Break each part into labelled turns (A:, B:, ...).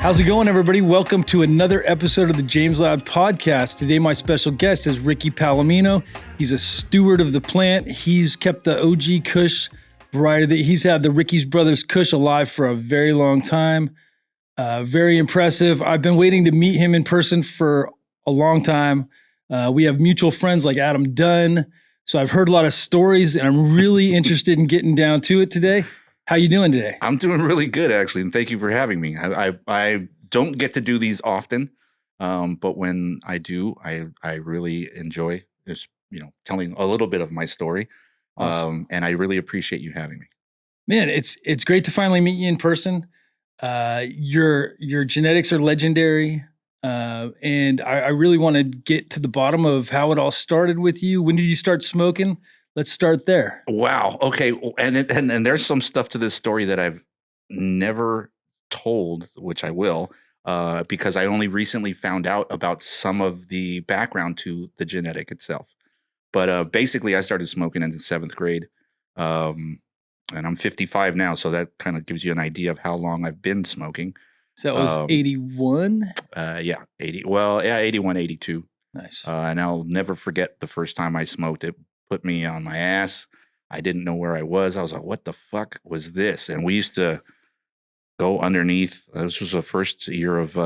A: How's it going, everybody? Welcome to another episode of the James Loud Podcast. Today, my special guest is Ricky Palomino. He's a steward of the plant. He's kept the OG Kush variety. He's had the Ricky's Brothers Kush alive for a very long time. Very impressive. I've been waiting to meet him in person for a long time. We have mutual friends like Adam Dunn. So I've heard a lot of stories, and I'm really interested in getting down to it today. How you doing today?
B: I'm doing really good, actually, and thank you for having me. I don't get to do these often, but when I do, I really enjoy just telling a little bit of my story,
A: Awesome.
B: and I really appreciate you having me.
A: Man, it's great to finally meet you in person. Your genetics are legendary, and I really want to get to the bottom of how it all started with you. When did you start smoking? Let's start there.
B: Wow. Okay. And there's some stuff to this story that I've never told, which I will, because I only recently found out about some of the background to the genetic itself. But basically, I started smoking in the 7th grade, and I'm 55 now, so that kind of gives you an idea of how long I've been smoking.
A: So that was 81?
B: Yeah, 80. Well, yeah, 81, 82.
A: Nice.
B: And I'll never forget the first time I smoked. It put me on my ass. I didn't know where I was. I was like, what the fuck was this? And we used to go underneath. This was the first year of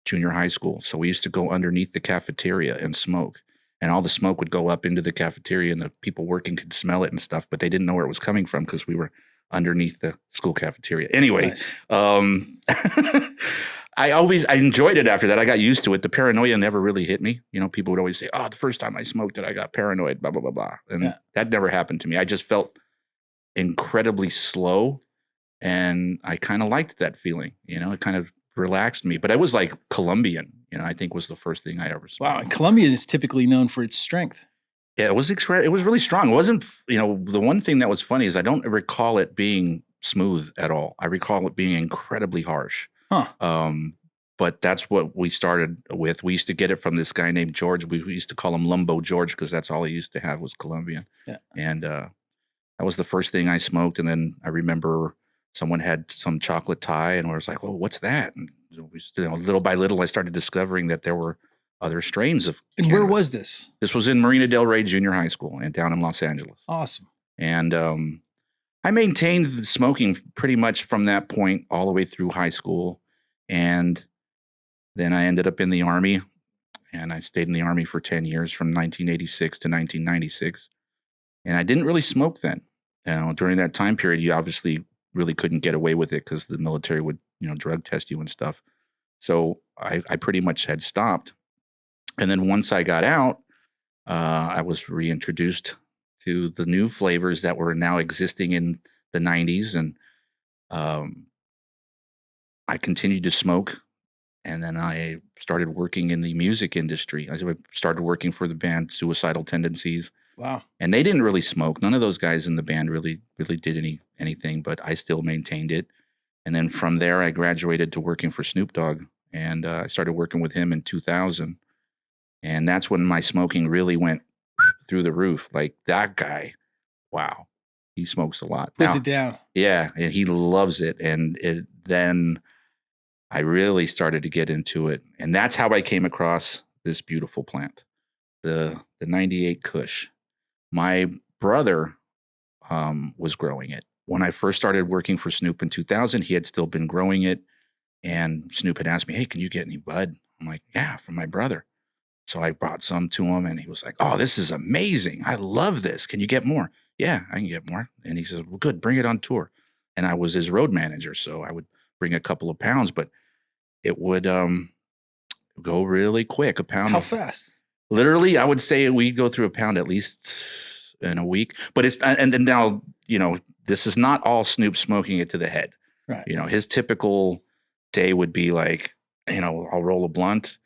B: junior high school. So we used to go underneath the cafeteria and smoke. And all the smoke would go up into the cafeteria, and the people working could smell it and stuff, but they didn't know where it was coming from because we were underneath the school cafeteria. Anyway, nice. I enjoyed it after that. I got used to it. The paranoia never really hit me. People would always say, oh, the first time I smoked it, I got paranoid, blah, blah, blah, blah. And that never happened to me. I just felt incredibly slow, and I kind of liked that feeling. It kind of relaxed me. But I was like Colombian, I think was the first thing I ever smoked.
A: Wow. And Colombia is typically known for its strength.
B: Yeah, it was really strong. It wasn't, the one thing that was funny is I don't recall it being smooth at all. I recall it being incredibly harsh.
A: Huh.
B: But that's what we started with. We used to get it from this guy named George. We used to call him Lumbo George because that's all he used to have was Colombian.
A: Yeah.
B: And that was the first thing I smoked. And then I remember someone had some chocolate Thai, and I was like, "Oh, what's that?" And little by little, I started discovering that there were other strains of
A: And
B: cannabis.
A: where was this?
B: This was in Marina Del Rey Junior High School and down in Los Angeles.
A: Awesome.
B: And I maintained the smoking pretty much from that point all the way through high school. And then I ended up in the Army, and I stayed in the Army for 10 years from 1986 to 1996. And I didn't really smoke then. During that time period, you obviously really couldn't get away with it because the military would, drug test you and stuff. So I pretty much had stopped. And then once I got out, I was reintroduced to the new flavors that were now existing in the 90s. And I continued to smoke. And then I started working in the music industry. I started working for the band Suicidal Tendencies.
A: Wow.
B: And they didn't really smoke. None of those guys in the band really did anything, but I still maintained it. And then from there, I graduated to working for Snoop Dogg, and I started working with him in 2000. And that's when my smoking really went through the roof. Like, that guy, wow, he smokes a lot.
A: Puts it down.
B: Yeah, and he loves it. And then I really started to get into it. And that's how I came across this beautiful plant, the 98 Kush. My brother was growing it. When I first started working for Snoop in 2000, he had still been growing it. And Snoop had asked me, hey, can you get any bud? I'm like, yeah, from my brother. So I brought some to him, and he was like, oh, this is amazing. I love this. Can you get more? Yeah, I can get more. And he said, well, good, bring it on tour. And I was his road manager, so I would bring a couple of pounds, but it would go really quick, a pound.
A: How fast?
B: Literally, I would say we'd go through a pound at least in a week. But it's, and then now, this is not all Snoop smoking it to the head.
A: Right.
B: His typical day would be like, I'll roll a blunt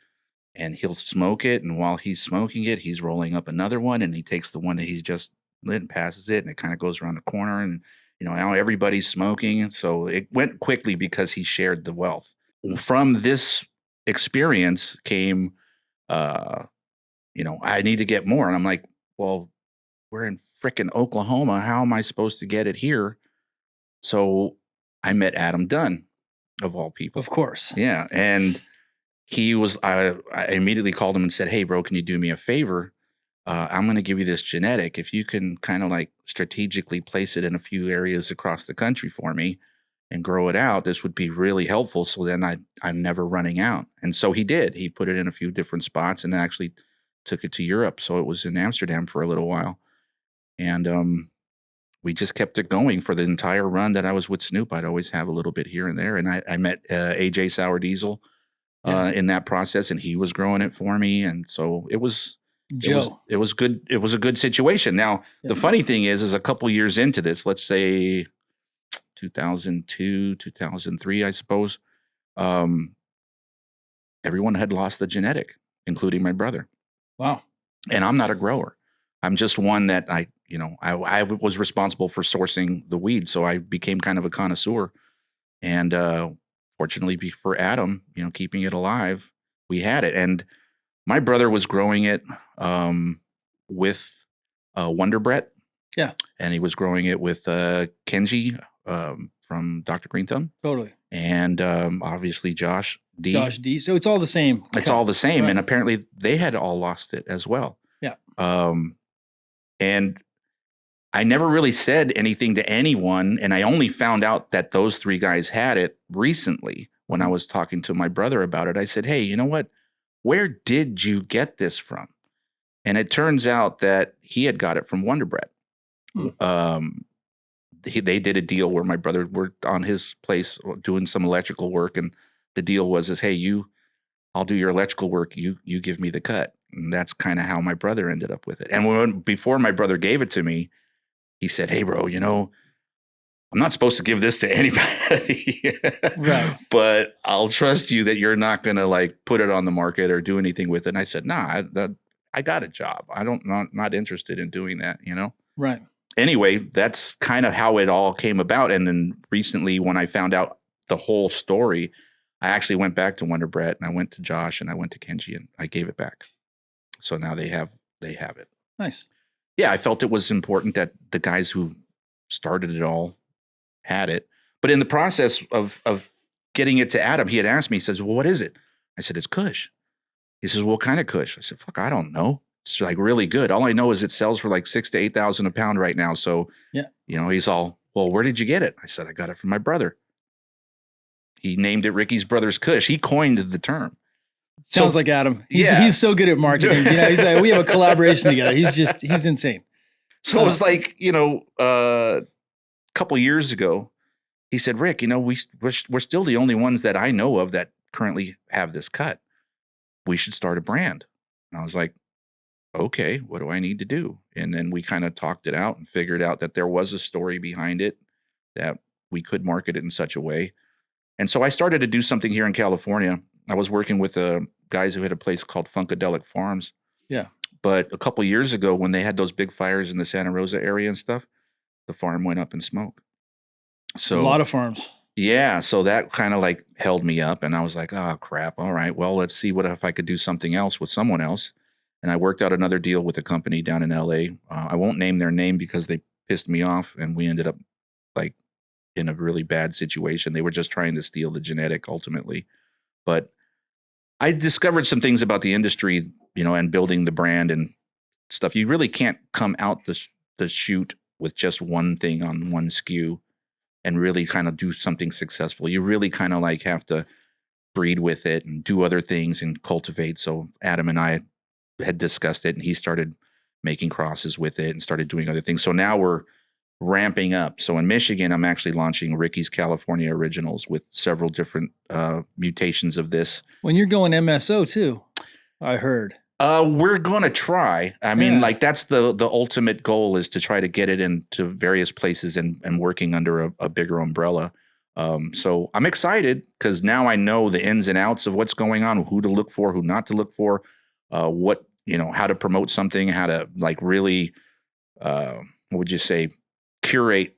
B: and he'll smoke it. And while he's smoking it, he's rolling up another one, and he takes the one that he's just lit and passes it, and it kind of goes around the corner. And, now everybody's smoking. So it went quickly because he shared the wealth. From this experience came, I need to get more. And I'm like, well, we're in frickin' Oklahoma. How am I supposed to get it here? So I met Adam Dunn, of all people.
A: Of course.
B: Yeah. And I immediately called him and said, hey, bro, can you do me a favor? I'm going to give you this genetic. If you can kind of like strategically place it in a few areas across the country for me and grow it out, this would be really helpful. So then I'm never running out. And so he did. He put it in a few different spots and actually took it to Europe. So it was in Amsterdam for a little while. And we just kept it going for the entire run that I was with Snoop. I'd always have a little bit here and there. And I met AJ Sour Diesel in that process, and he was growing it for me. And so it was good. It was a good situation. Now, the funny thing is a couple years into this, let's say 2002, 2003, I suppose, everyone had lost the genetic, including my brother.
A: Wow.
B: And I'm not a grower. I'm just one that I was responsible for sourcing the weed. So I became kind of a connoisseur. And fortunately for Adam, keeping it alive, we had it. And my brother was growing it with Wonder Brett.
A: Yeah.
B: And he was growing it with Kenji from Dr. Green Thumb.
A: Totally.
B: And obviously Josh D.
A: So it's all the same.
B: It's all the same. Right. And apparently they had all lost it as well.
A: Yeah.
B: And I never really said anything to anyone. And I only found out that those three guys had it recently when I was talking to my brother about it. I said, hey, you know what? Where did you get this from? And it turns out that he had got it from Wonder Bread. They did a deal where my brother worked on his place doing some electrical work. And the deal was, hey, I'll do your electrical work. You give me the cut. And that's kind of how my brother ended up with it. And before my brother gave it to me, he said, hey, bro, I'm not supposed to give this to anybody,
A: right?
B: But I'll trust you that you're not going to like put it on the market or do anything with it. And I said, nah, I got a job. Not interested in doing that,
A: Right.
B: Anyway, that's kind of how it all came about. And then recently when I found out the whole story, I actually went back to Wonder Bread and I went to Josh and I went to Kenji and I gave it back. So now they have it.
A: Nice.
B: Yeah, I felt it was important that the guys who started it all had it. But in the process of getting it to Adam, he had asked me, he says, well, what is it? I said, it's Kush. He says, what kind of Kush? I said, fuck, I don't know. It's like really good. All I know is it sells for like $6,000 to $8,000 a pound right now. So,
A: yeah,
B: he's all, well, where did you get it? I said, I got it from my brother. He named it Ricky's Brothers Kush. He coined the term.
A: Sounds like Adam. He's so good at marketing. He's like, we have a collaboration together. He's insane.
B: So it was like, a couple years ago, he said, Rick, we're still the only ones that I know of that currently have this cut. We should start a brand. And I was like, okay, what do I need to do? And then we kind of talked it out and figured out that there was a story behind it, that we could market it in such a way. And so I started to do something here in California. I was working with guys who had a place called Funkadelic Farms.
A: Yeah.
B: But a couple of years ago, when they had those big fires in the Santa Rosa area and stuff, the farm went up in smoke. So
A: a lot of farms.
B: Yeah. So that kind of like held me up. And I was like, oh, crap. All right. Well, let's see if I could do something else with someone else. And I worked out another deal with a company down in LA. I won't name their name because they pissed me off. And we ended up like in a really bad situation. They were just trying to steal the genetic ultimately. But I discovered some things about the industry, and building the brand and stuff. You really can't come out the chute with just one thing on one SKU and really kind of do something successful. You really kind of like have to breed with it and do other things and cultivate. So Adam and I had discussed it and he started making crosses with it and started doing other things. So now we're ramping up. So in Michigan, I'm actually launching Ricky's California Originals with several different mutations of this.
A: When you're going MSO too, I heard.
B: We're going to try. I mean, like that's the ultimate goal is to try to get it into various places and working under a bigger umbrella. So I'm excited because now I know the ins and outs of what's going on, who to look for, who not to look for, how to promote something, how to like really, what would you say, curate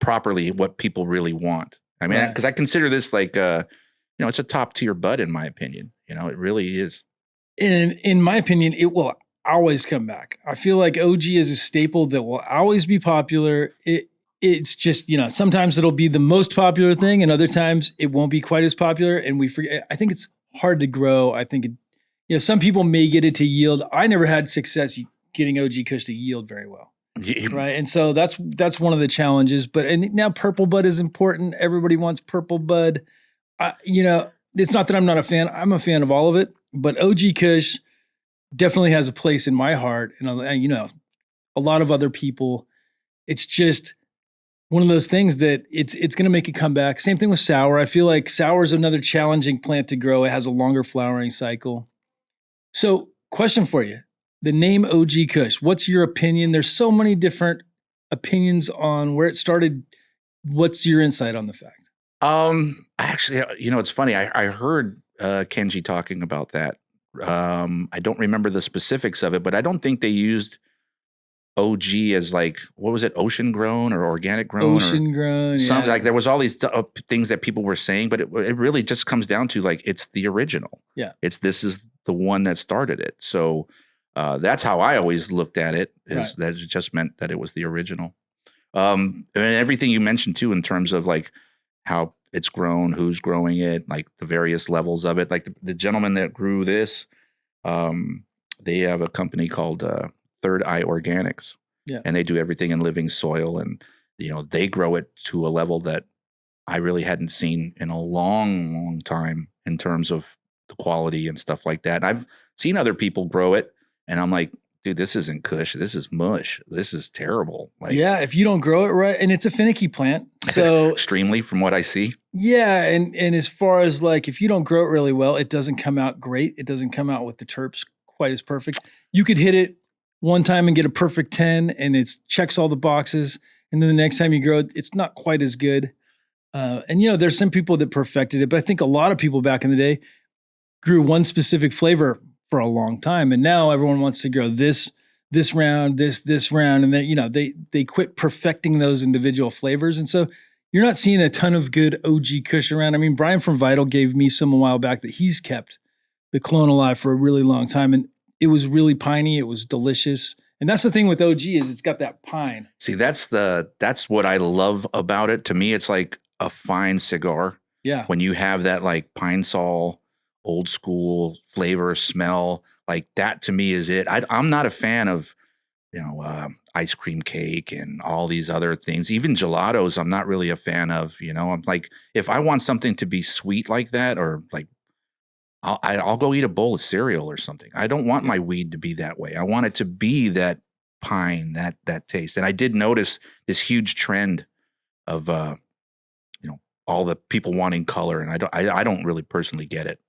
B: properly what people really want. I mean, because I consider this like, it's a top tier bud in my opinion. It really is.
A: In my opinion, it will always come back. I feel like OG is a staple that will always be popular. it's just, sometimes it'll be the most popular thing and other times it won't be quite as popular. And we forget, I think it's hard to grow. I think, some people may get it to yield. I never had success getting OG Kush to yield very well. Right. And so that's one of the challenges. And now purple bud is important. Everybody wants purple bud. It's not that I'm not a fan. I'm a fan of all of it, but OG Kush definitely has a place in my heart. And, a lot of other people, it's just one of those things that it's going to make a comeback. Same thing with sour. I feel like sour is another challenging plant to grow. It has a longer flowering cycle. So question for you, the name OG Kush, what's your opinion? There's so many different opinions on where it started. What's your insight on the fact?
B: Actually, it's funny. I heard Kenji talking about that. I don't remember the specifics of it, but I don't think they used OG as like, what was it? Ocean grown or organic grown?
A: Ocean grown.
B: Something like there was all these things that people were saying, but it really just comes down to like, it's the original.
A: Yeah.
B: This is the one that started it. So that's how I always looked at it, is that it just meant that it was the original. And everything you mentioned too, in terms of like how it's grown, who's growing it, like the various levels of it. Like the gentleman that grew this, they have a company called Third Eye Organics, and they do everything in living soil, and they grow it to a level that I really hadn't seen in a long, long time in terms of the quality and stuff like that. And I've seen other people grow it, and I'm like, dude, this isn't Kush. This is mush. This is terrible. Like,
A: if you don't grow it right, and it's a finicky plant, so
B: extremely from what I see.
A: Yeah, and as far as like, if you don't grow it really well, it doesn't come out great. It doesn't come out with the terps quite as perfect. You could hit it one time and get a perfect 10 and it checks all the boxes. And then the next time you grow it, it's not quite as good. And there's some people that perfected it, but I think a lot of people back in the day grew one specific flavor for a long time. And now everyone wants to grow this round, this round. And then, they quit perfecting those individual flavors. And so you're not seeing a ton of good OG Kush around. I mean, Brian from Vital gave me some a while back that he's kept the clone alive for a really long time. And it was really piney. It was delicious. And that's the thing with OG, is it's got that pine.
B: See, that's what I love about it. To me, it's like a fine cigar.
A: Yeah.
B: When you have that like pine sol, old school flavor, smell, like that to me is it. I'm not a fan of, ice cream cake and all these other things. Even gelatos, I'm not really a fan of. I'm like, if I want something to be sweet like that, or like, I'll go eat a bowl of cereal or something. I don't want my weed to be that way. I want it to be that pine, that taste. And I did notice this huge trend of, all the people wanting color, and I don't really personally get it.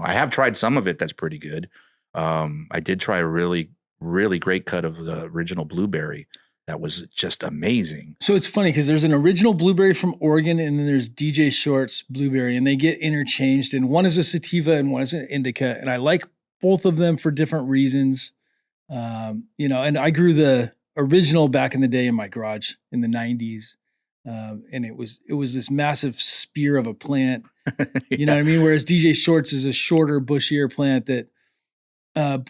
B: I have tried some of it that's pretty good. I did try a really, really great cut of the original blueberry. That was just amazing.
A: So it's funny because there's an original blueberry from Oregon, and then there's DJ Short's blueberry, and they get interchanged. And one is a sativa and one is an indica. And I like both of them for different reasons. And I grew the original back in the day in my garage in the 90s. And it was this massive spear of a plant. You know what I mean? Whereas DJ Short's is a shorter, bushier plant that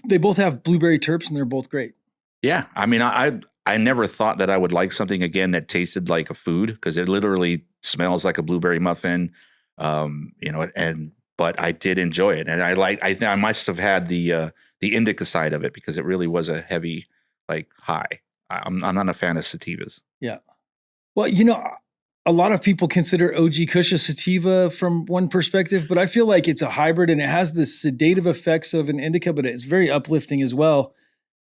A: they both have blueberry terps, and they're both great.
B: Yeah. I mean, I never thought that I would like something again that tasted like a food, because it literally smells like a blueberry muffin, but I did enjoy it. And I think I must have had the indica side of it, because it really was a heavy, like, high. I'm not a fan of sativas.
A: Yeah. Well, a lot of people consider OG Kush a sativa from one perspective, but I feel like it's a hybrid, and it has the sedative effects of an indica, but it's very uplifting as well.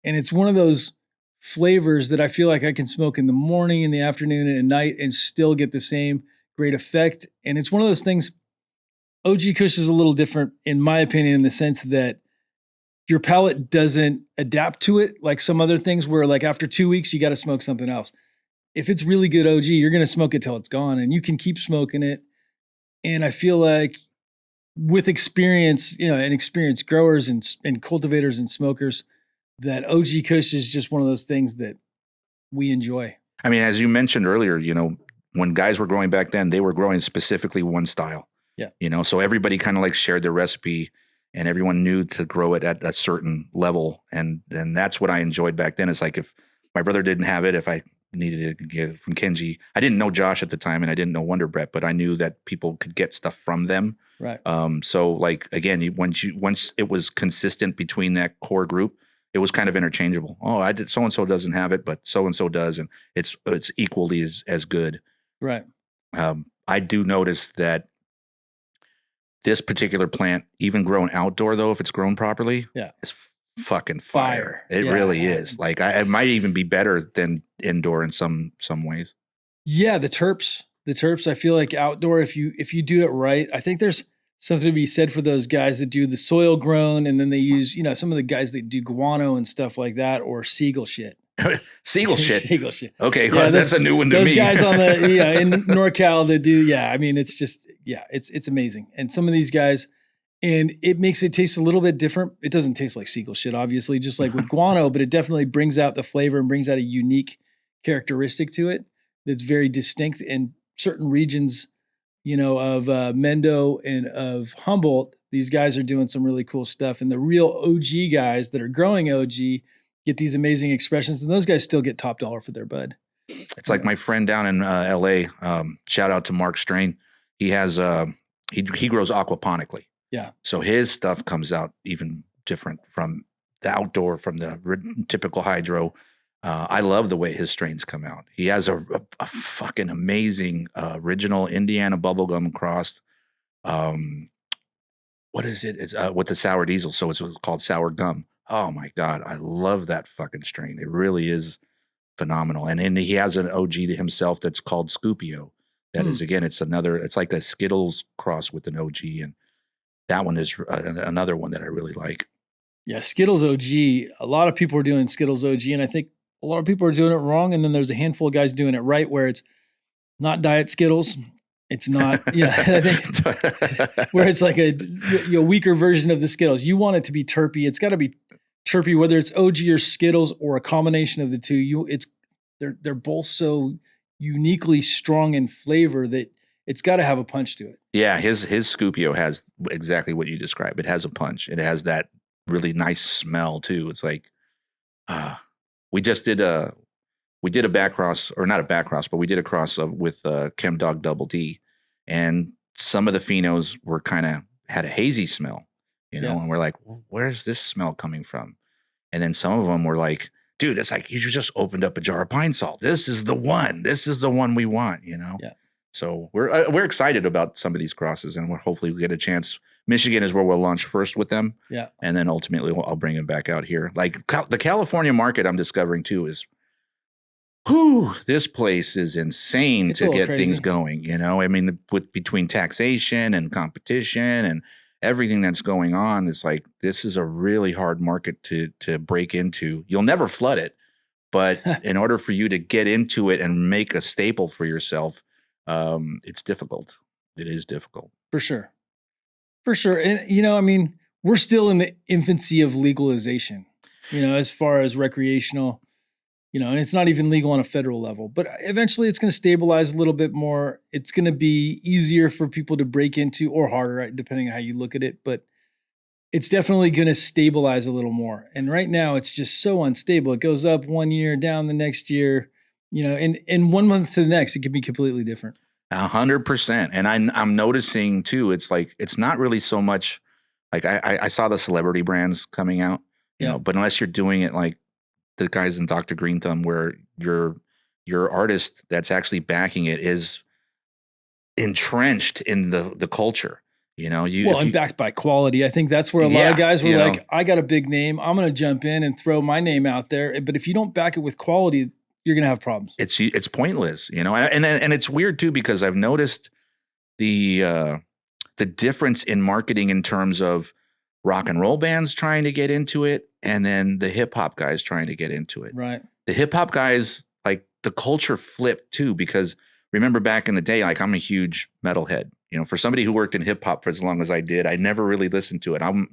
A: And it's one of those flavors that I feel like I can smoke in the morning, in the afternoon, and at night, and still get the same great effect. And it's one of those things. OG Kush is a little different, in my opinion, in the sense that your palate doesn't adapt to it like some other things, where like after 2 weeks, you got to smoke something else. If it's really good OG, you're going to smoke it till it's gone, and you can keep smoking it. And I feel like with experience, and experienced growers and cultivators and smokers, that OG Kush is just one of those things that we enjoy.
B: I mean, as you mentioned earlier, when guys were growing back then, they were growing specifically one style.
A: Yeah.
B: So everybody kind of like shared their recipe, and everyone knew to grow it at a certain level. And that's what I enjoyed back then. It's like, if my brother didn't have it, if I needed to get from Kenji. I didn't know Josh at the time, and I didn't know Wonder Bread, but I knew that people could get stuff from them.
A: Right.
B: So like again, once it was consistent between that core group, it was kind of interchangeable. Oh, I did, so and so doesn't have it, but so and so does, and it's equally as good.
A: Right.
B: I do notice that this particular plant, even grown outdoor, though, if it's grown properly, is fucking fire. It really is. Like it might even be better than indoor in some ways.
A: Yeah, the terps. I feel like outdoor, if you do it right, I think there's something to be said for those guys that do the soil grown, and then they use, some of the guys that do guano and stuff like that, or Seagull shit.
B: Seagull shit.
A: Seagull shit.
B: Okay, well, that's a new one to me.
A: Those guys on the in NorCal that do, I mean, it's just it's amazing. And some of these guys, and it makes it taste a little bit different. It doesn't taste like Seagull shit, obviously, just like with guano, but it definitely brings out the flavor and brings out a unique characteristic to it that's very distinct in certain regions, of Mendo and of Humboldt. These guys are doing some really cool stuff, and the real OG guys that are growing OG get these amazing expressions, and those guys still get top dollar for their bud.
B: It's like my friend down in L.A. Shout out to Mark Strain. He has he grows aquaponically.
A: Yeah. So
B: his stuff comes out even different from the outdoor, from the typical hydro. I love the way his strains come out. He has a fucking amazing original Indiana bubblegum crossed. What is it? It's with the sour diesel, so it's called sour gum. Oh my God, I love that fucking strain. It really is phenomenal. And he has an OG himself that's called Scoopio. That is, again, it's like a Skittles cross with an OG. And that one is another one that I really like.
A: Yeah, Skittles OG. A lot of people are doing Skittles OG, and I think a lot of people are doing it wrong. And then there's a handful of guys doing it right, where it's not diet Skittles. It's not, I think where it's like a weaker version of the Skittles. You want it to be terpy. It's got to be terpy, whether it's OG or Skittles or a combination of the two. They're both so uniquely strong in flavor that it's got to have a punch to it.
B: Yeah, his Scoopio has exactly what you described. It has a punch. It has that really nice smell too. It's like we did a back cross, or not a back cross, but we did a cross with Chem Dog Double D, and some of the phenos were had a hazy smell, and we're like, well, where's this smell coming from? And then some of them were like, dude, it's like you just opened up a jar of pine salt. This is the one. This is the one we want, Yeah. So we're excited about some of these crosses, and we'll hopefully get a chance. Michigan is where we'll launch first with them.
A: Yeah.
B: And then ultimately I'll bring them back out here. Like the California market, I'm discovering too, is this place is insane to get crazy things going. I mean, between taxation and competition and everything that's going on, it's like, this is a really hard market to break into. You'll never flood it, but in order for you to get into it and make a staple for yourself, it's difficult. It is difficult.
A: For sure. And, I mean, we're still in the infancy of legalization, as far as recreational, and it's not even legal on a federal level, but eventually it's going to stabilize a little bit more. It's going to be easier for people to break into, or harder, right, depending on how you look at it, but it's definitely going to stabilize a little more. And right now it's just so unstable. It goes up one year, down the next year, and 1 month to the next, it can be completely different.
B: 100%. And I'm noticing too, it's like, it's not really so much like I saw the celebrity brands coming out, but unless you're doing it like the guys in Dr. Green Thumb, where your artist that's actually backing it is entrenched in the culture,
A: and backed by quality. I think that's where a lot of guys were like, I got a big name, I'm going to jump in and throw my name out there. But if you don't back it with quality, you're going to have problems.
B: It's pointless, and it's weird too, because I've noticed the difference in marketing in terms of rock and roll bands trying to get into it, and then the hip hop guys trying to get into it.
A: Right.
B: The hip hop guys, like the culture flipped too, because remember back in the day, like I'm a huge metalhead, for somebody who worked in hip hop for as long as I did, I never really listened to it. I'm,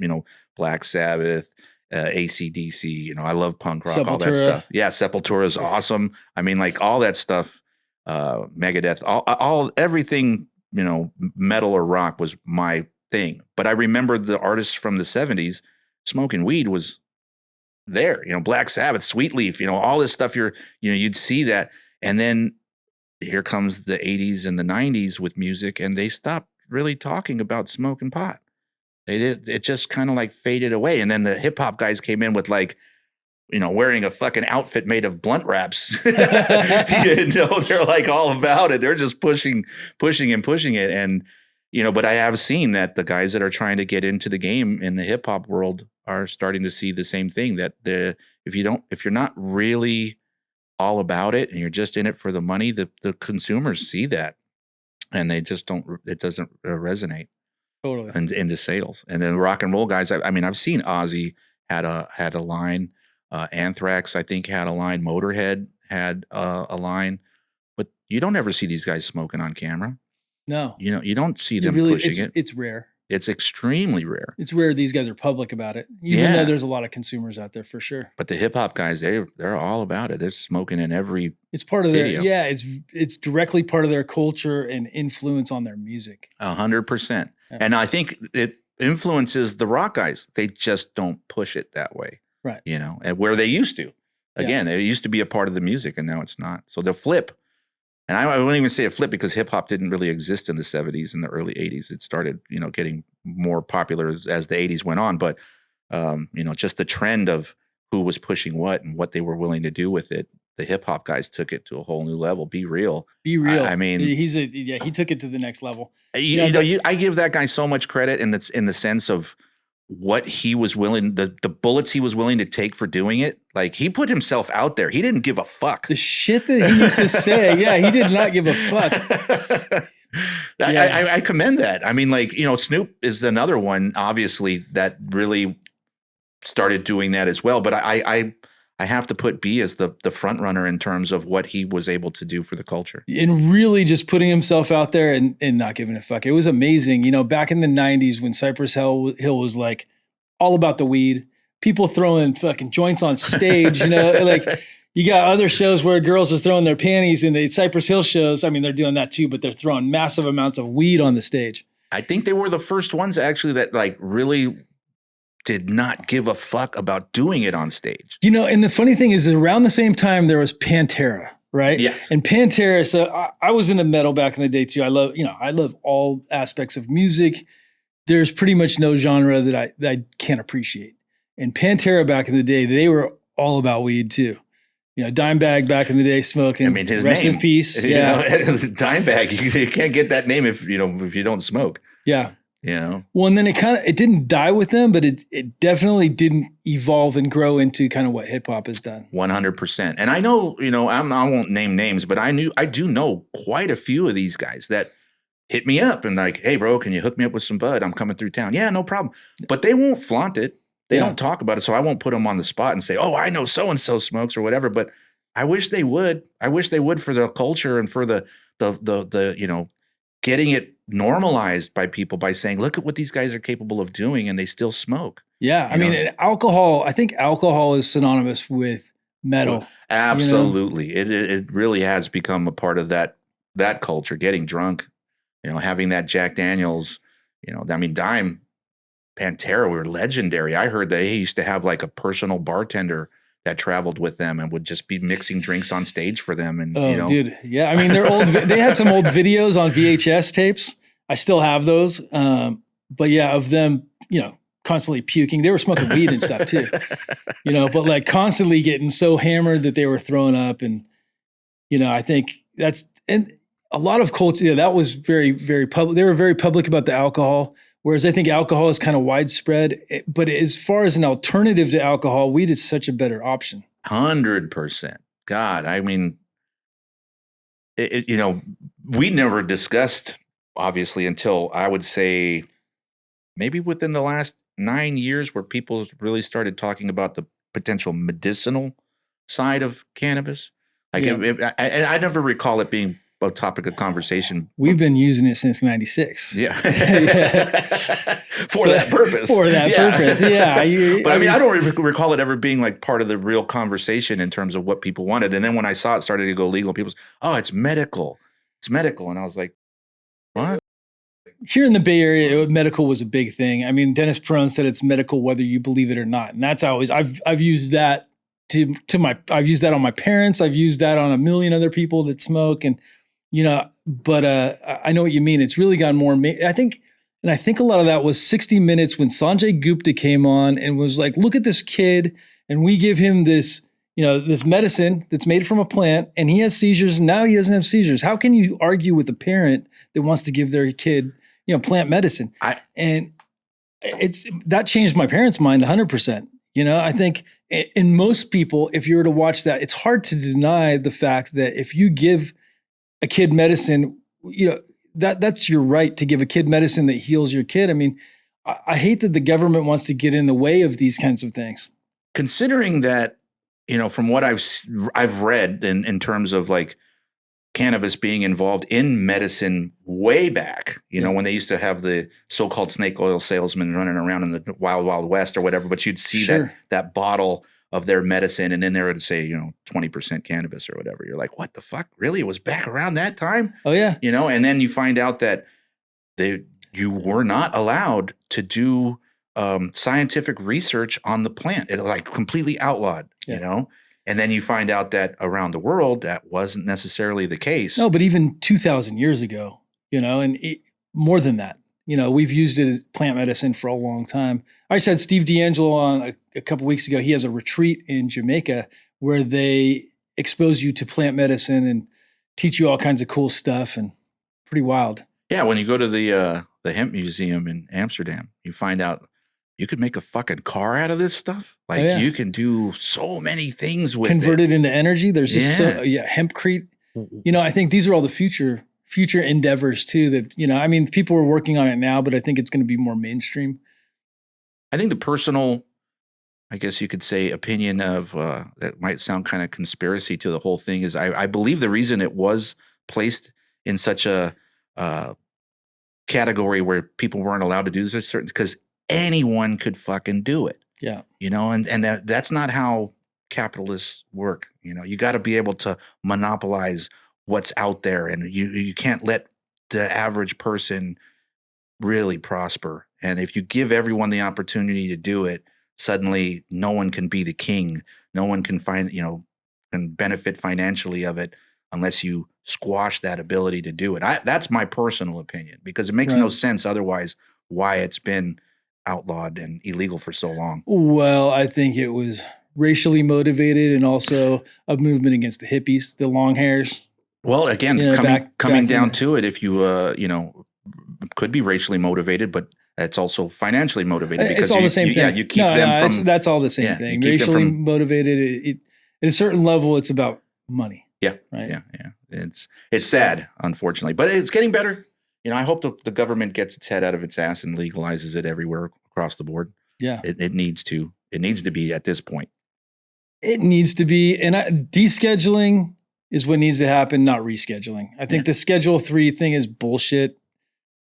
B: Black Sabbath, AC/DC, I love punk rock, all that stuff. Yeah. Sepultura is awesome. I mean, like all that stuff, Megadeth, all everything, metal or rock was my thing. But I remember the artists from the 70s smoking weed was there, Black Sabbath, Sweet Leaf, all this stuff you'd see that. And then here comes the 80s and the 90s with music, and they stopped really talking about smoking pot. It just kind of like faded away. And then the hip hop guys came in with like, wearing a fucking outfit made of blunt wraps. They're like all about it. They're just pushing it. And, but I have seen that the guys that are trying to get into the game in the hip hop world are starting to see the same thing, that if you're not really all about it and you're just in it for the money, the consumers see that and they just it doesn't resonate.
A: Totally.
B: And into sales. And then rock and roll guys, I've seen Ozzy had a line, Anthrax I think had a line, Motorhead had a line, but you don't ever see these guys smoking on camera.
A: No.
B: You don't see them pushing it.
A: It's rare.
B: It's extremely rare.
A: It's rare these guys are public about it, even though there's a lot of consumers out there for sure.
B: But the hip hop guys, they're all about it. They're smoking in every.
A: It's part of
B: video.
A: It's directly part of their culture and influence on their music.
B: 100%. And I think it influences the rock guys. They just don't push it that way,
A: right?
B: And where they used to. Again, it used to be a part of the music, and now it's not. So they'll flip. And I wouldn't even say a flip because hip hop didn't really exist in the 70s and the early 80s. It started, getting more popular as the 80s went on. But, just the trend of who was pushing what and what they were willing to do with it. The hip hop guys took it to a whole new level. Be real.
A: Be real.
B: I mean,
A: he took it to the next level.
B: I give that guy so much credit, and it's in the sense of what he was willing, the bullets he was willing to take for doing it. Like, he put himself out there. He didn't give a fuck.
A: The shit that he used to say. Yeah, he did not give a fuck.
B: I commend that. I mean, like, Snoop is another one, obviously, that really started doing that as well. But I have to put B as the front runner in terms of what he was able to do for the culture.
A: And really just putting himself out there and not giving a fuck. It was amazing. Back in the 90s when Cypress Hill was like all about the weed, people throwing fucking joints on stage, like you got other shows where girls are throwing their panties in the Cypress Hill shows. I mean, they're doing that too, but they're throwing massive amounts of weed on the stage.
B: I think they were the first ones actually that like really did not give a fuck about doing it on stage.
A: And the funny thing is around the same time there was Pantera, right?
B: Yes.
A: And Pantera, so I was into metal back in the day too. I love all aspects of music. There's pretty much no genre that I can't appreciate. And Pantera back in the day, they were all about weed too. Dimebag back in the day smoking.
B: I mean, his
A: rest
B: name,
A: in peace. Yeah.
B: Dimebag, you can't get that name if you don't smoke.
A: Yeah.
B: Well,
A: and then it didn't die with them, but it definitely didn't evolve and grow into kind of what hip hop has done.
B: 100%. And I know, I won't name names, but I do know quite a few of these guys that hit me up and like, hey bro, can you hook me up with some bud? I'm coming through town. Yeah, no problem. But they won't flaunt it. They don't talk about it. So I won't put them on the spot and say, oh, I know so-and-so smokes or whatever. But I wish they would. I wish they would for the culture and for the getting it normalized by people by saying, look at what these guys are capable of doing and they still smoke.
A: Yeah. I mean, alcohol, I think alcohol is synonymous with metal.
B: Absolutely. It really has become a part of that culture, getting drunk, having that Jack Daniels, Dime, Pantera were legendary. I heard they used to have like a personal bartender that traveled with them and would just be mixing drinks on stage for them. And
A: dude, yeah. I mean, they're old. They had some old videos on VHS tapes. I still have those. But yeah, of them, constantly puking. They were smoking weed and stuff too, but like constantly getting so hammered that they were throwing up. And, I think and a lot of culture, that was very, very public. They were very public about the alcohol. Whereas I think alcohol is kind of widespread, but as far as an alternative to alcohol, weed is such a better option.
B: 100%. God, I mean, we never discussed, obviously, until I would say maybe within the last 9 years where people really started talking about the potential medicinal side of cannabis. Like, I never recall it being a topic of conversation.
A: We've been using it since 96.
B: Yeah. For that purpose.
A: For that purpose. Yeah.
B: But I mean, I don't recall it ever being like part of the real conversation in terms of what people wanted. And then when I saw it started to go legal, people said, oh, it's medical. It's medical. And I was like, what?
A: Here in the Bay Area, medical was a big thing. I mean, Dennis Perone said it's medical whether you believe it or not. And that's always, I've used that I've used that on my parents. I've used that on a million other people that smoke, and but I know what you mean. It's really gotten more. I think a lot of that was 60 Minutes when Sanjay Gupta came on and was like, look at this kid, and we give him this, this medicine that's made from a plant, and he has seizures, and now he doesn't have seizures. How can you argue with a parent that wants to give their kid, plant medicine? That changed my parents' mind 100%. I think in most people, if you were to watch that, it's hard to deny the fact that if you give a kid medicine, that's your right to give a kid medicine that heals your kid. I mean, I hate that the government wants to get in the way of these kinds of things.
B: Considering that, from what I've read in terms of like cannabis being involved in medicine way back, when they used to have the so-called snake oil salesmen running around in the wild, wild west or whatever, but you'd see that bottle of their medicine, and then they would say, 20% cannabis or whatever. You're like, what the fuck? Really? It was back around that time?
A: Oh yeah.
B: And then you find out that you were not allowed to do scientific research on the plant. It like completely outlawed, and then you find out that around the world that wasn't necessarily the case.
A: No, but even 2,000 years ago, and more than that, we've used it as plant medicine for a long time. I just had Steve D'Angelo on a couple weeks ago. He has a retreat in Jamaica where they expose you to plant medicine and teach you all kinds of cool stuff, and pretty wild.
B: Yeah, when you go to the hemp museum in Amsterdam, you find out you could make a fucking car out of this stuff. Like you can do so many things with
A: Convert it into energy. There's just hempcrete. I think these are all the future endeavors too that, people are working on it now, but I think it's going to be more mainstream.
B: I think the personal, I guess you could say, opinion of that might sound kind of conspiracy to the whole thing is I believe the reason it was placed in such a category where people weren't allowed to do this certain because anyone could fucking do it.
A: Yeah.
B: And that's not how capitalists work. You got to be able to monopolize what's out there, and you can't let the average person really prosper. And if you give everyone the opportunity to do it, suddenly no one can be the king. No one can can benefit financially of it unless you squash that ability to do it. That's my personal opinion, because it makes no sense otherwise why it's been outlawed and illegal for so long.
A: Well, I think it was racially motivated, and also a movement against the hippies, the long hairs.
B: Well, again, coming down to it, if you could be racially motivated, but it's also financially motivated, because
A: it's all the same thing.
B: Yeah, you keep them from.
A: That's all the same thing. Racially motivated. At a certain level, it's about money.
B: Yeah,
A: right.
B: Yeah. It's sad, unfortunately, but it's getting better. I hope the government gets its head out of its ass and legalizes it everywhere across the board.
A: Yeah,
B: it needs to. It needs to be at this point.
A: It needs to be, and descheduling is what needs to happen, not rescheduling. I think the Schedule 3 thing is bullshit.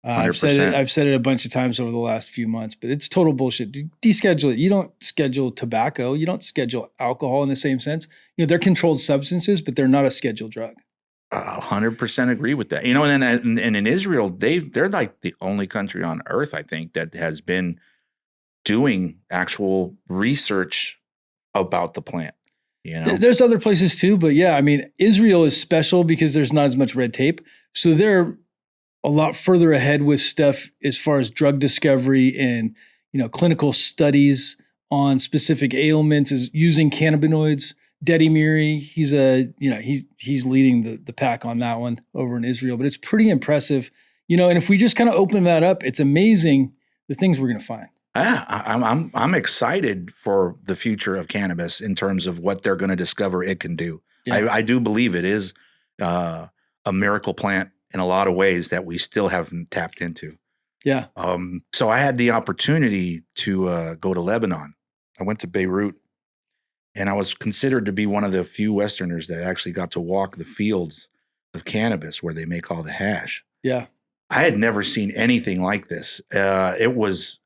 A: I've said it a bunch of times over the last few months, but it's total bullshit. Deschedule it. You don't schedule tobacco. You don't schedule alcohol in the same sense. They're controlled substances, but they're not a scheduled drug.
B: 100% agree with that. And in Israel, they're like the only country on earth, I think, that has been doing actual research about the plant.
A: There's other places too, but Israel is special because there's not as much red tape. So they're a lot further ahead with stuff as far as drug discovery and, clinical studies on specific ailments, is using cannabinoids. Dedi Miri, he's leading the pack on that one over in Israel, but it's pretty impressive, and if we just kind of open that up, it's amazing the things we're going to find.
B: I'm excited for the future of cannabis in terms of what they're going to discover it can do. Yeah. I do believe it is a miracle plant in a lot of ways that we still haven't tapped into.
A: Yeah.
B: So I had the opportunity to go to Lebanon. I went to Beirut, and I was considered to be one of the few Westerners that actually got to walk the fields of cannabis where they make all the hash.
A: Yeah.
B: I had never seen anything like this. It was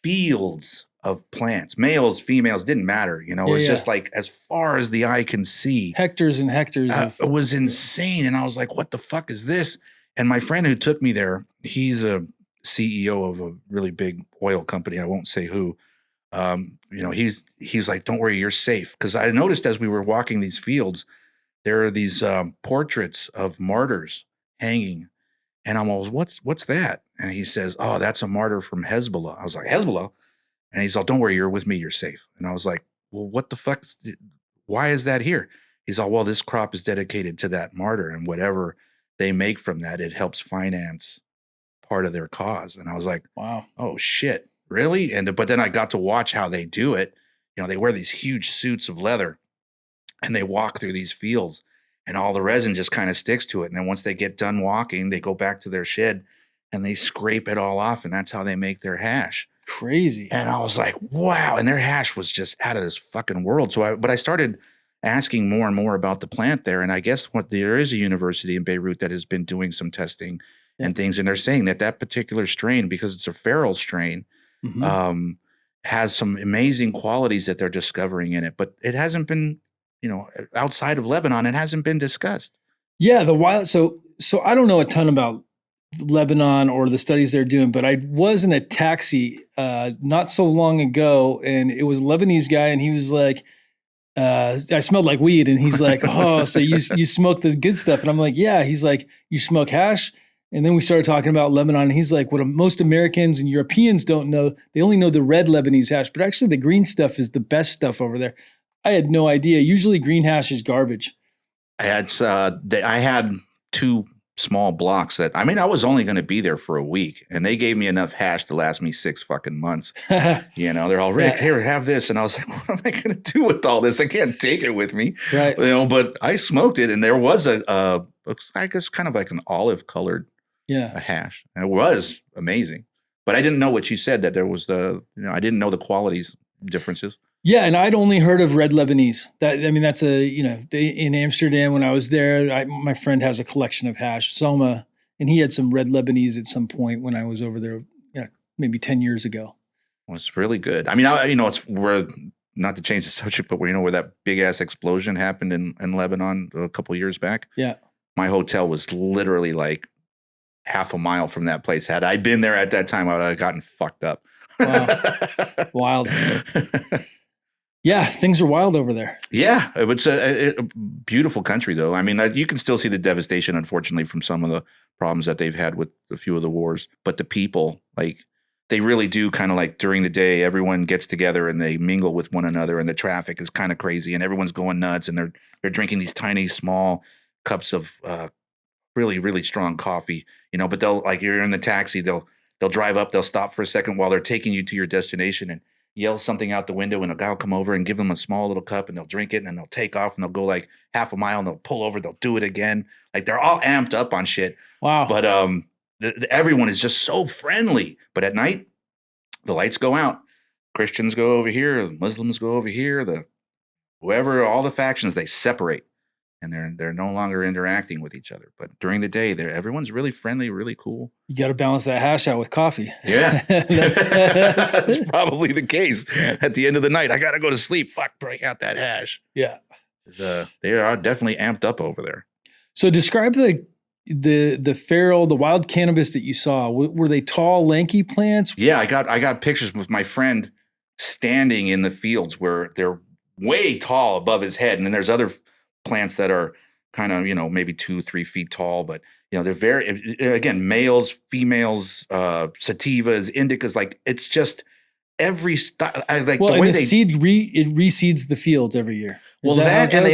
B: fields of plants, males, females, didn't matter. It was just like as far as the eye can see.
A: Hectares and hectares.
B: It was insane. And I was like, what the fuck is this? And my friend who took me there, he's a CEO of a really big oil company. I won't say who. he's like, don't worry, you're safe. Because I noticed as we were walking these fields, there are these portraits of martyrs hanging. And I'm always, what's that? And he says, oh, that's a martyr from Hezbollah. I was like, Hezbollah? And he's all, don't worry, you're with me, you're safe. And I was like, well, what the fuck? Why is that here? He's all, well, this crop is dedicated to that martyr, and whatever they make from that, it helps finance part of their cause. And I was like,
A: wow,
B: oh shit, really? But then I got to watch how they do it. They wear these huge suits of leather and they walk through these fields and all the resin just kind of sticks to it. And then once they get done walking, they go back to their shed and they scrape it all off. And that's how they make their hash.
A: Crazy.
B: And I was like, wow. And their hash was just out of this fucking world. But I started asking more and more about the plant there. And I guess there is a university in Beirut that has been doing some testing and things. And they're saying that particular strain, because it's a feral strain, has some amazing qualities that they're discovering in it. But it hasn't been, outside of Lebanon, it hasn't been discussed.
A: Yeah, the wild. So I don't know a ton about Lebanon or the studies they're doing, but I was in a taxi not so long ago, and it was a Lebanese guy, and he was like, I smelled like weed, and he's like, oh, so you smoke the good stuff? And I'm like, yeah. He's like, you smoke hash? And then we started talking about Lebanon, and he's like, what most Americans and Europeans don't know, they only know the red Lebanese hash, but actually the green stuff is the best stuff over there. I had no idea. Usually green hash is garbage.
B: I had 2 small blocks I was only going to be there for a week, and they gave me enough hash to last me 6 fucking months. They're all, Rick, here, have this. And I was like, what am I going to do with all this? I can't take it with me.
A: Right.
B: But I smoked it, and there was I guess kind of like an olive colored hash. And it was amazing. But I didn't know what you said, that there was I didn't know the qualities differences.
A: Yeah, and I'd only heard of red Lebanese. That's in Amsterdam when I was there. My friend has a collection of hash, Soma, and he had some red Lebanese at some point when I was over there, maybe 10 years ago.
B: Well, it's really good. It's where, not to change the subject, but where that big ass explosion happened in Lebanon a couple of years back.
A: Yeah,
B: my hotel was literally like half a mile from that place. Had I been there at that time, I would have gotten fucked up.
A: Wow. Wild. Yeah, things are wild over there.
B: Yeah, it's a beautiful country, though. You can still see the devastation, unfortunately, from some of the problems that they've had with a few of the wars. But the people, they really do kind of like during the day, everyone gets together and they mingle with one another, and the traffic is kind of crazy, and everyone's going nuts, and they're drinking these tiny, small cups of really, really strong coffee. But they'll, you're in the taxi, they'll drive up, they'll stop for a second while they're taking you to your destination and yell something out the window, and a guy will come over and give them a small little cup, and they'll drink it, and then they'll take off, and they'll go like half a mile, and they'll pull over, they'll do it again. They're all amped up on shit.
A: Wow.
B: But everyone is just so friendly. But at night, the lights go out. Christians go over here, Muslims go over here, whoever, all the factions, they separate, and they're no longer interacting with each other. But during the day, everyone's really friendly, really cool.
A: You got to balance that hash out with coffee.
B: Yeah. That's probably the case. At the end of the night, I got to go to sleep. Fuck, break out that hash.
A: Yeah.
B: They are definitely amped up over there.
A: So describe the feral, the wild cannabis that you saw. Were they tall, lanky plants?
B: Yeah, I got pictures with my friend standing in the fields where they're way tall above his head. And then there's other plants that are kind of, maybe 2-3 feet tall, but they're very, again, males, females, sativas, indicas, it's just every style.
A: Seed it reseeds the fields every year.
B: Well, and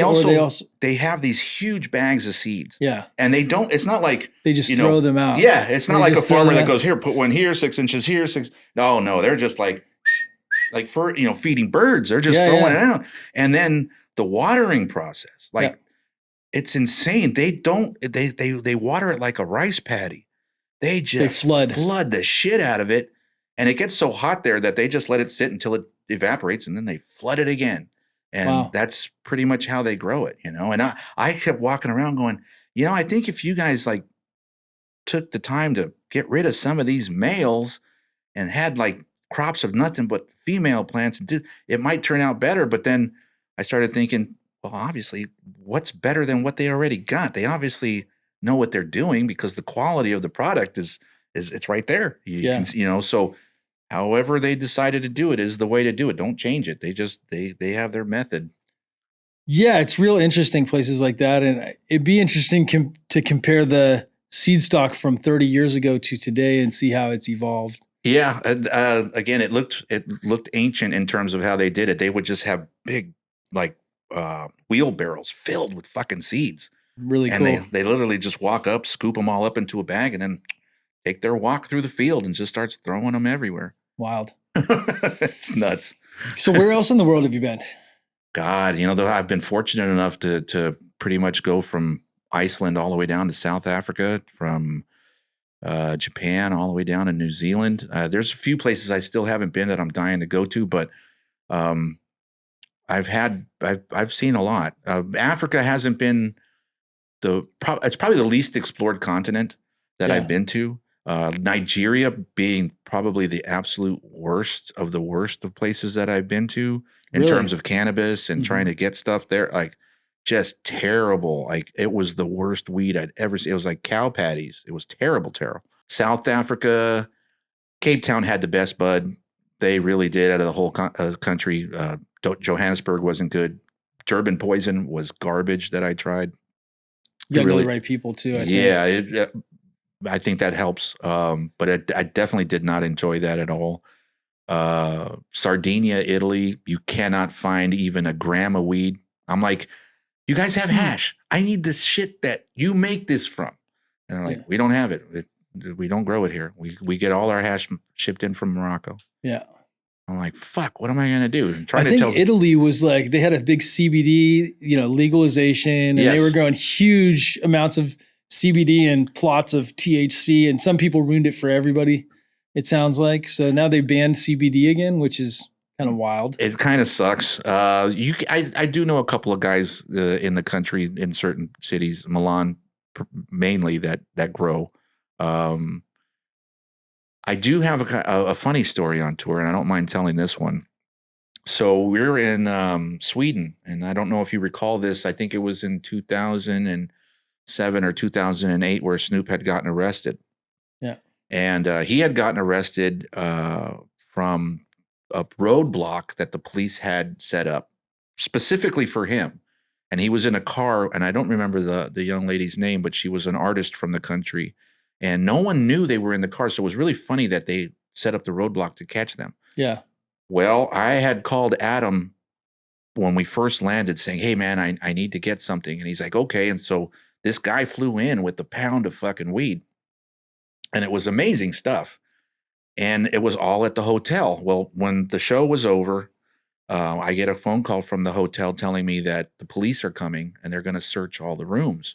B: they have these huge bags of seeds.
A: Yeah.
B: And it's not like
A: they just throw them out.
B: Yeah. It's not like a farmer that goes, here, put one here, 6 inches here, 6. No, they're just like for, feeding birds. They're just throwing it out. And then the watering process, it's insane. They water it like a rice paddy. They flood the shit out of it. And it gets so hot there that they just let it sit until it evaporates, and then they flood it again. And that's pretty much how they grow it, And I kept walking around going, I think if you guys took the time to get rid of some of these males and had crops of nothing but female plants, it might turn out better. But then I started thinking, well, obviously, what's better than what they already got? They obviously know what they're doing, because the quality of the product is it's right there. You can, so however they decided to do it is the way to do it. Don't change it. They have their method.
A: Yeah, it's real interesting places like that, and it'd be interesting to compare the seed stock from 30 years ago to today and see how it's evolved.
B: Yeah. Again, it looked ancient in terms of how they did it. They would just have big like wheelbarrows filled with fucking seeds,
A: Really
B: and
A: cool.
B: they literally just walk up, scoop them all up into a bag, and then take their walk through the field and just starts throwing them everywhere.
A: Wild.
B: It's nuts.
A: So where else in the world have you been?
B: God, though I've been fortunate enough to pretty much go from Iceland all the way down to South Africa, from Japan all the way down to New Zealand. There's a few places I still haven't been that I'm dying to go to, but I've seen a lot. Africa hasn't been it's probably the least explored continent that I've been to. Nigeria being probably the absolute worst of the worst of places that I've been to in terms of cannabis and trying to get stuff there. Like just terrible. Like it was the worst weed I'd ever seen. It was like cow patties. It was terrible. South Africa, Cape Town had the best bud. They really did out of the whole country. Johannesburg wasn't good. Durban poison was garbage that I tried.
A: You got the right people too. I think.
B: I think that helps. But I definitely did not enjoy that at all. Sardinia, Italy, you cannot find even a gram of weed. I'm like, you guys have hash. I need this shit that you make this from. And they're like, we don't have it. We don't grow it here. We get all our hash shipped in from Morocco.
A: Yeah.
B: I'm like, fuck, what am I going to do?
A: I think Italy was like, they had a big CBD, legalization, and they were growing huge amounts of CBD and plots of THC, and some people ruined it for everybody, it sounds like. So now they banned CBD again, which is kind of wild.
B: It kind of sucks. I do know a couple of guys in the country in certain cities, Milan mainly, that grow. I do have a funny story on tour, and I don't mind telling this one. So we're in Sweden, and I don't know if you recall this. I think it was in 2007 or 2008 where Snoop had gotten arrested.
A: Yeah.
B: And he had gotten arrested from a roadblock that the police had set up specifically for him. And he was in a car, and I don't remember the young lady's name, but she was an artist from the country. And no one knew they were in the car. So it was really funny that they set up the roadblock to catch them.
A: Yeah.
B: Well, I had called Adam when we first landed saying, hey, man, I need to get something. And he's like, okay. And so this guy flew in with a pound of fucking weed. And it was amazing stuff. And it was all at the hotel. Well, when the show was over, I get a phone call from the hotel telling me that the police are coming and they're going to search all the rooms.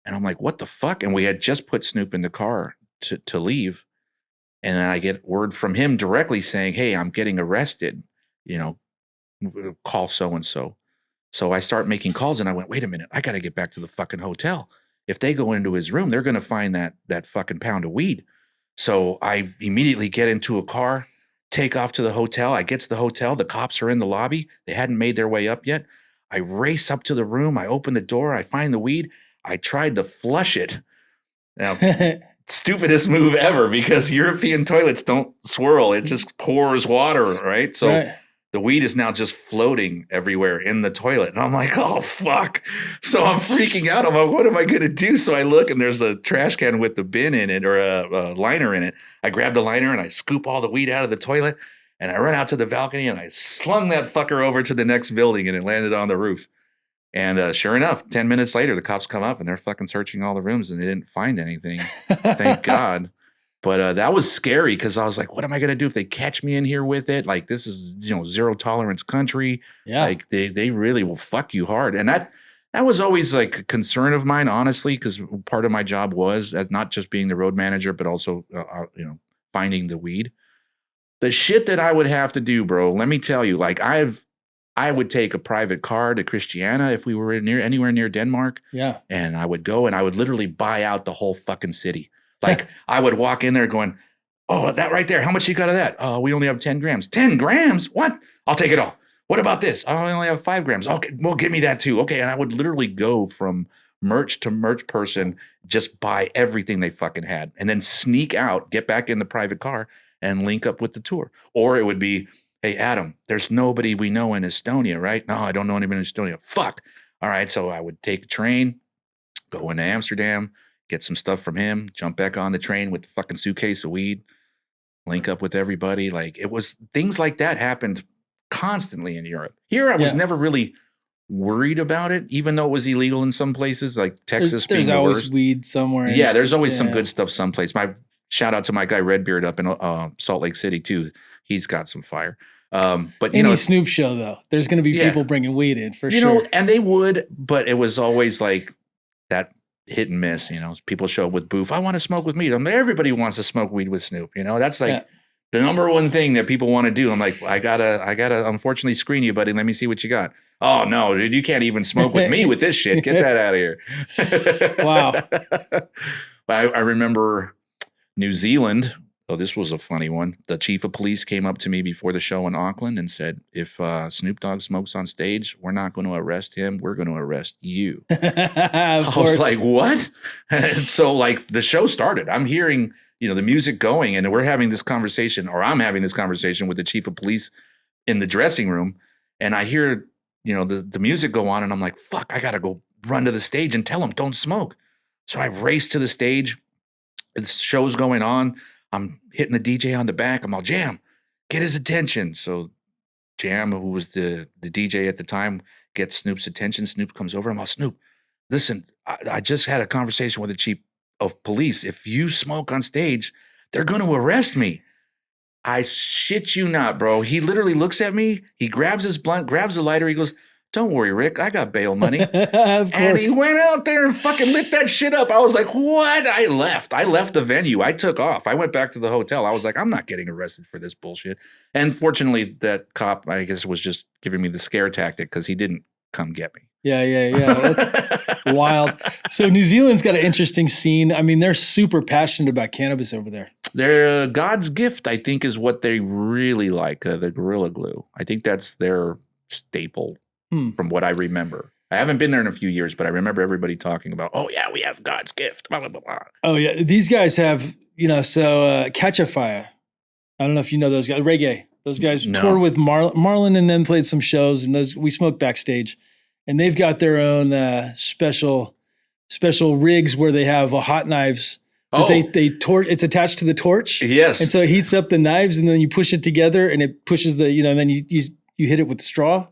B: And I'm like, what the fuck? And we had just put Snoop in the car to leave. And then I get word from him directly saying, hey, I'm getting arrested, call so-and-so. So I start making calls, and I went, wait a minute, I got to get back to the fucking hotel. If they go into his room, they're going to find that fucking pound of weed. So I immediately get into a car, take off to the hotel. I get to the hotel. The cops are in the lobby. They hadn't made their way up yet. I race up to the room. I open the door. I find the weed. I tried to flush it. Now, stupidest move ever, because European toilets don't swirl. It just pours water, right? So the weed is now just floating everywhere in the toilet. And I'm like, oh, fuck. So I'm freaking out. I'm like, what am I going to do? So I look, and there's a trash can with the bin in it, or a liner in it. I grab the liner and I scoop all the weed out of the toilet, and I run out to the balcony and I slung that fucker over to the next building, and it landed on the roof. And sure enough, 10 minutes later, the cops come up and they're fucking searching all the rooms, and they didn't find anything. Thank God. But that was scary, because I was like, what am I going to do if they catch me in here with it? Like, this is, zero tolerance country.
A: Yeah.
B: Like they really will fuck you hard. And that was always like a concern of mine, honestly, because part of my job was not just being the road manager, but also, finding the weed. The shit that I would have to do, bro, let me tell you, like I would take a private car to Christiania if we were anywhere near Denmark.
A: Yeah.
B: And I would go and I would literally buy out the whole fucking city. Like I would walk in there going, oh, that right there. How much you got of that? Oh, we only have 10 grams. 10 grams? What? I'll take it all. What about this? Oh, I only have 5 grams. Okay, well, give me that too. Okay. And I would literally go from merch to merch person, just buy everything they fucking had, and then sneak out, get back in the private car, and link up with the tour. Or it would be, hey, Adam, there's nobody we know in Estonia, right? No, I don't know anybody in Estonia. Fuck. All right. So I would take a train, go into Amsterdam, get some stuff from him, jump back on the train with the fucking suitcase of weed, link up with everybody. Like it was things like that happened constantly in Europe. Here, I was never really worried about it, even though it was illegal in some places, like Texas being the worst.
A: There's always weed somewhere.
B: Yeah, there's always some good stuff someplace. My shout out to my guy Redbeard up in Salt Lake City too. He's got some fire. But you know,
A: Snoop show though, there's going to be people bringing weed in for sure.
B: You know, and they would, but it was always like that hit and miss. You know, people show up with booth. I want to smoke with weed. I mean, everybody wants to smoke weed with Snoop. You know, that's like the number one thing that people want to do. I'm like, I gotta unfortunately screen you, buddy. Let me see what you got. Oh no, dude, you can't even smoke with me with this shit. Get that out of here.
A: Wow.
B: I remember New Zealand. Oh, this was a funny one. The chief of police came up to me before the show in Auckland and said, if Snoop Dogg smokes on stage, we're not going to arrest him. We're going to arrest you. I was like, what? And so like the show started. I'm hearing, you know, the music going and we're having this conversation, or I'm having this conversation with the chief of police in the dressing room. And I hear, you know, the music go on and I'm like, fuck, I got to go run to the stage and tell him don't smoke. So I race to the stage. The show's going on. I'm hitting the DJ on the back. I'm all, Jam, get his attention. So Jam, who was the DJ at the time, gets Snoop's attention. Snoop comes over. I'm all, Snoop, listen, I just had a conversation with the chief of police. If you smoke on stage, they're going to arrest me. I shit you not, bro. He literally looks at me. He grabs his blunt, grabs the lighter. He goes, don't worry, Rick. I got bail money. And he went out there and fucking lit that shit up. I was like, what? I left the venue. I took off. I went back to the hotel. I was like, I'm not getting arrested for this bullshit. And fortunately, that cop, I guess, was just giving me the scare tactic because he didn't come get me.
A: Yeah. That's wild. So New Zealand's got an interesting scene. I mean, they're super passionate about cannabis over there.
B: They're God's gift, I think, is what they really like, the Gorilla Glue. I think that's their staple. From what I remember. I haven't been there in a few years, but I remember everybody talking about, oh, yeah, we have God's gift, blah, blah, blah, blah.
A: Oh, yeah. These guys have, you know, so Catch a Fire. I don't know if you know those guys. Reggae. Those guys toured with Marlon and then played some shows, and we smoked backstage. And they've got their own special rigs where they have hot knives. Oh. They torch. It's attached to the torch.
B: Yes.
A: And so it heats up the knives, and then you push it together, and it pushes the, you know, and then you hit it with the straw.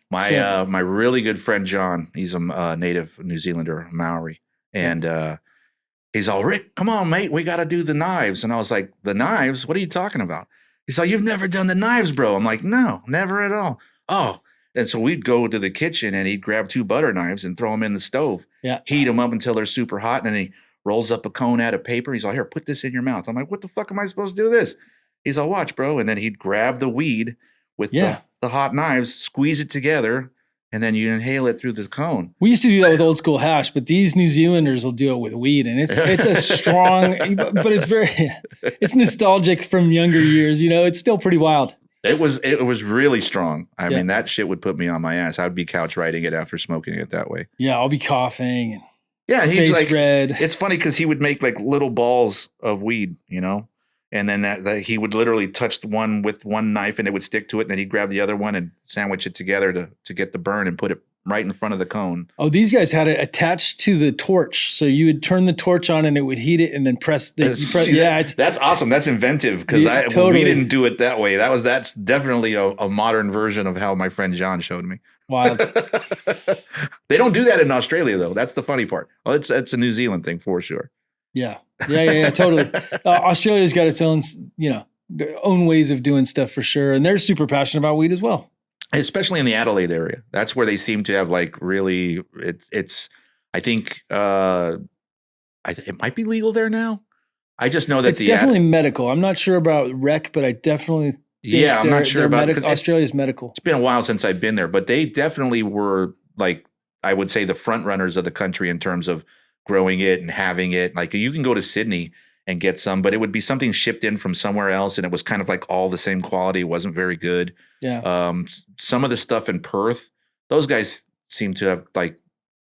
B: My really good friend John, he's a native New Zealander, Maori, and he's all, Rick, come on, mate, we got to do the knives. And I was like, the knives? What are you talking about? He's like, you've never done the knives, bro. I'm like, no, never at all. Oh, and so we'd go to the kitchen and he'd grab 2 butter knives and throw them in the stove, heat them up until they're super hot, and then he rolls up a cone out of paper. He's like, here, put this in your mouth. I'm like, what the fuck am I supposed to do this? He's all, watch, bro. And then he'd grab the weed with the hot knives, squeeze it together, and then you inhale it through the cone.
A: We used to do that with old school hash, but these New Zealanders will do it with weed, and it's a strong, but it's nostalgic from younger years. You know, it's still pretty wild.
B: It was really strong. I mean, that shit would put me on my ass. I'd be couch riding it after smoking it that way.
A: Yeah, I'll be coughing.
B: And he's like,
A: red.
B: It's funny because he would make like little balls of weed, you know. And then that he would literally touch the one with one knife and it would stick to it. And then he'd grab the other one and sandwich it together to get the burn and put it right in front of the cone.
A: Oh, these guys had it attached to the torch. So you would turn the torch on and it would heat it and then press the,
B: that's awesome. That's inventive because we didn't do it that way. That's definitely a modern version of how my friend John showed me.
A: Wild.
B: They don't do that in Australia though. That's the funny part. Well, it's a New Zealand thing for sure.
A: Yeah, totally. Australia's got its own, own ways of doing stuff for sure. And they're super passionate about weed as well.
B: Especially in the Adelaide area. That's where they seem to have like really, I think it might be legal there now. I just know that
A: it's definitely medical. I'm not sure about rec, but I definitely think
B: I'm not sure about it.
A: Australia's medical.
B: It's been a while since I've been there, but they definitely were like, I would say the front runners of the country in terms of growing it and having it. Like you can go to Sydney and get some, but it would be something shipped in from somewhere else. And it was kind of like all the same quality. It wasn't very good.
A: Yeah.
B: Some of the stuff in Perth, those guys seem to have like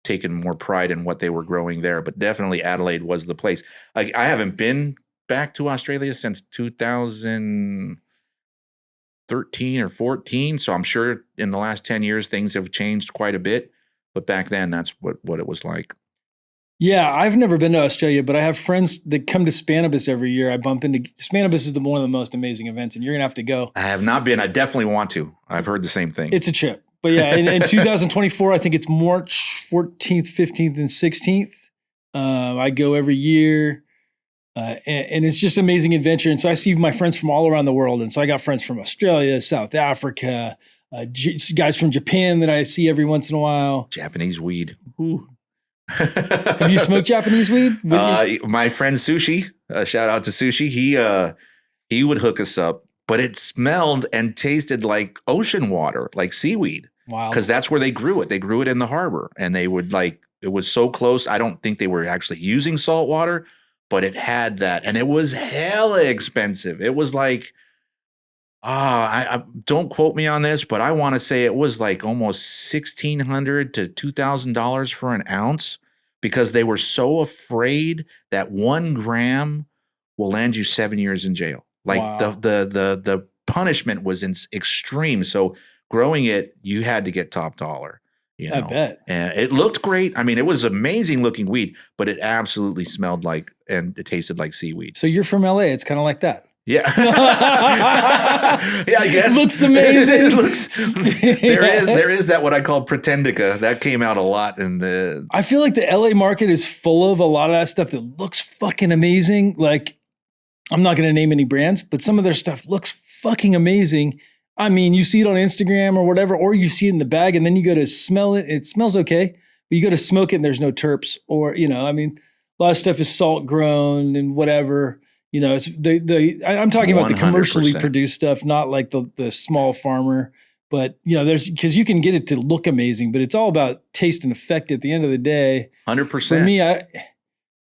B: taken more pride in what they were growing there, but definitely Adelaide was the place. Like I haven't been back to Australia since 2013 or 14. So I'm sure in the last 10 years, things have changed quite a bit. But back then, that's what it was like.
A: Yeah, I've never been to Australia, but I have friends that come to Cannabis every year. I bump into Cannabis is one of the most amazing events, and you're gonna have to go.
B: I have not been. I definitely want to. I've heard the same thing.
A: It's a trip. But yeah, in 2024, I think it's March 14th, 15th, and 16th. I go every year, and it's just an amazing adventure. And so I see my friends from all around the world. And so I got friends from Australia, South Africa, guys from Japan that I see every once in a while.
B: Japanese weed.
A: Ooh. Have you smoked Japanese weed?
B: My friend Sushi, shout out to Sushi. He would hook us up, but it smelled and tasted like ocean water, like seaweed.
A: Wow.
B: Because that's where they grew it. They grew it in the harbor, and they would it was so close. I don't think they were actually using salt water, but it had that, and it was hella expensive. It was like, I don't quote me on this, but I want to say it was like almost $1,600 to $2,000 for an ounce, because they were so afraid that 1 gram will land you 7 years in jail. Like
A: Wow.
B: the punishment was extreme. So growing it, you had to get top dollar. You know?
A: I bet.
B: And it looked great. I mean, it was amazing looking weed, but it absolutely smelled like, and it tasted like seaweed.
A: So you're from LA. It's kind of like that.
B: Yeah. Yeah, I guess.
A: It looks amazing.
B: It looks, there is that what I call pretendica. That came out a lot in the.
A: I feel like the LA market is full of a lot of that stuff that looks fucking amazing. Like, I'm not going to name any brands, but some of their stuff looks fucking amazing. I mean, you see it on Instagram or whatever, or you see it in the bag, and then you go to smell it. It smells okay, but you go to smoke it and there's no terps, or, I mean, a lot of stuff is salt grown and whatever. It's I'm talking about the commercially
B: 100%.
A: produced stuff, not like the small farmer. But because you can get it to look amazing, but it's all about taste and effect at the end of the day.
B: 100%.
A: For me,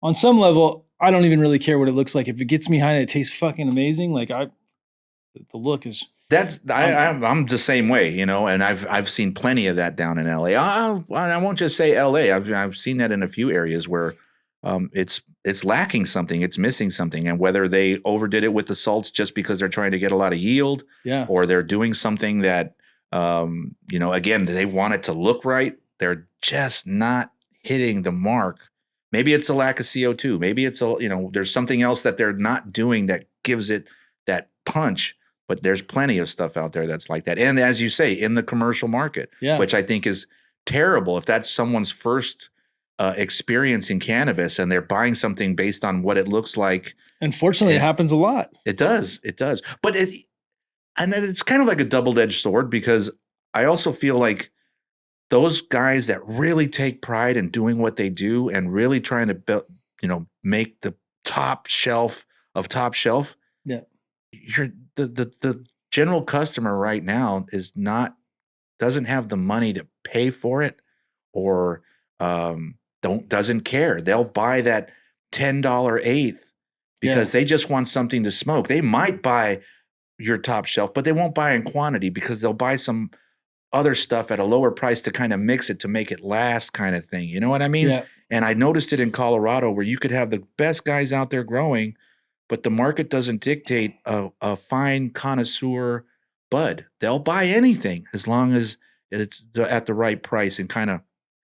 A: on some level, I don't even really care what it looks like. If it gets me high and it tastes fucking amazing, the look is.
B: I'm the same way, and I've seen plenty of that down in LA. I won't just say LA. I've seen that in a few areas where it's lacking something, it's missing something, and whether they overdid it with the salts just because they're trying to get a lot of yield,
A: yeah,
B: or they're doing something that again, they want it to look right, they're just not hitting the mark. Maybe it's a lack of CO2. Maybe it's there's something else that they're not doing that gives it that punch. But there's plenty of stuff out there that's like that. And as you say, in the commercial market, which I think is terrible. If that's someone's first experience in cannabis and they're buying something based on what it looks like.
A: Unfortunately, it happens a lot.
B: It does. But it's kind of like a double-edged sword, because I also feel like those guys that really take pride in doing what they do and really trying to build, make the top shelf of top shelf.
A: Yeah.
B: The general customer right now doesn't have the money to pay for it, or doesn't care. They'll buy that $10 eighth because they just want something to smoke. They might buy your top shelf, but they won't buy in quantity, because they'll buy some other stuff at a lower price to kind of mix it to make it last, kind of thing. You know what I mean?
A: Yeah.
B: And I noticed it in Colorado, where you could have the best guys out there growing, but the market doesn't dictate a fine connoisseur bud. They'll buy anything as long as it's at the right price and kind of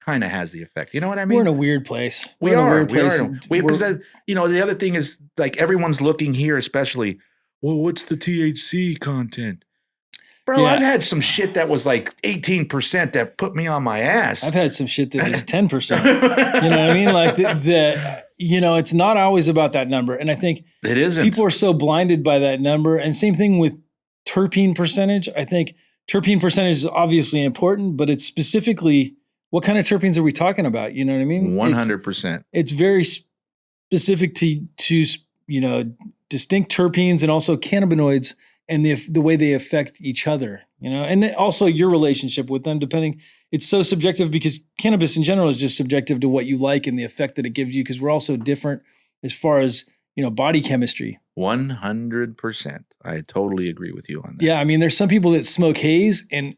B: has the effect. You know what I mean?
A: We're in a weird place.
B: We are. Because the other thing is, like, everyone's looking here, especially, well, what's the THC content? Bro, I've had some shit that was like 18% that put me on my ass.
A: I've had some shit that was 10%. You know what I mean? Like it's not always about that number. And I think
B: it isn't.
A: People are so blinded by that number. And same thing with terpene percentage. I think terpene percentage is obviously important, but it's specifically what kind of terpenes are we talking about? You know what I mean?
B: 100%.
A: It's very specific to distinct terpenes and also cannabinoids, and the way they affect each other, and then also your relationship with them, depending. It's so subjective, because cannabis in general is just subjective to what you like and the effect that it gives you, because we're all so different as far as, body chemistry.
B: 100%. I totally agree with you on that.
A: Yeah. I mean, there's some people that smoke haze, and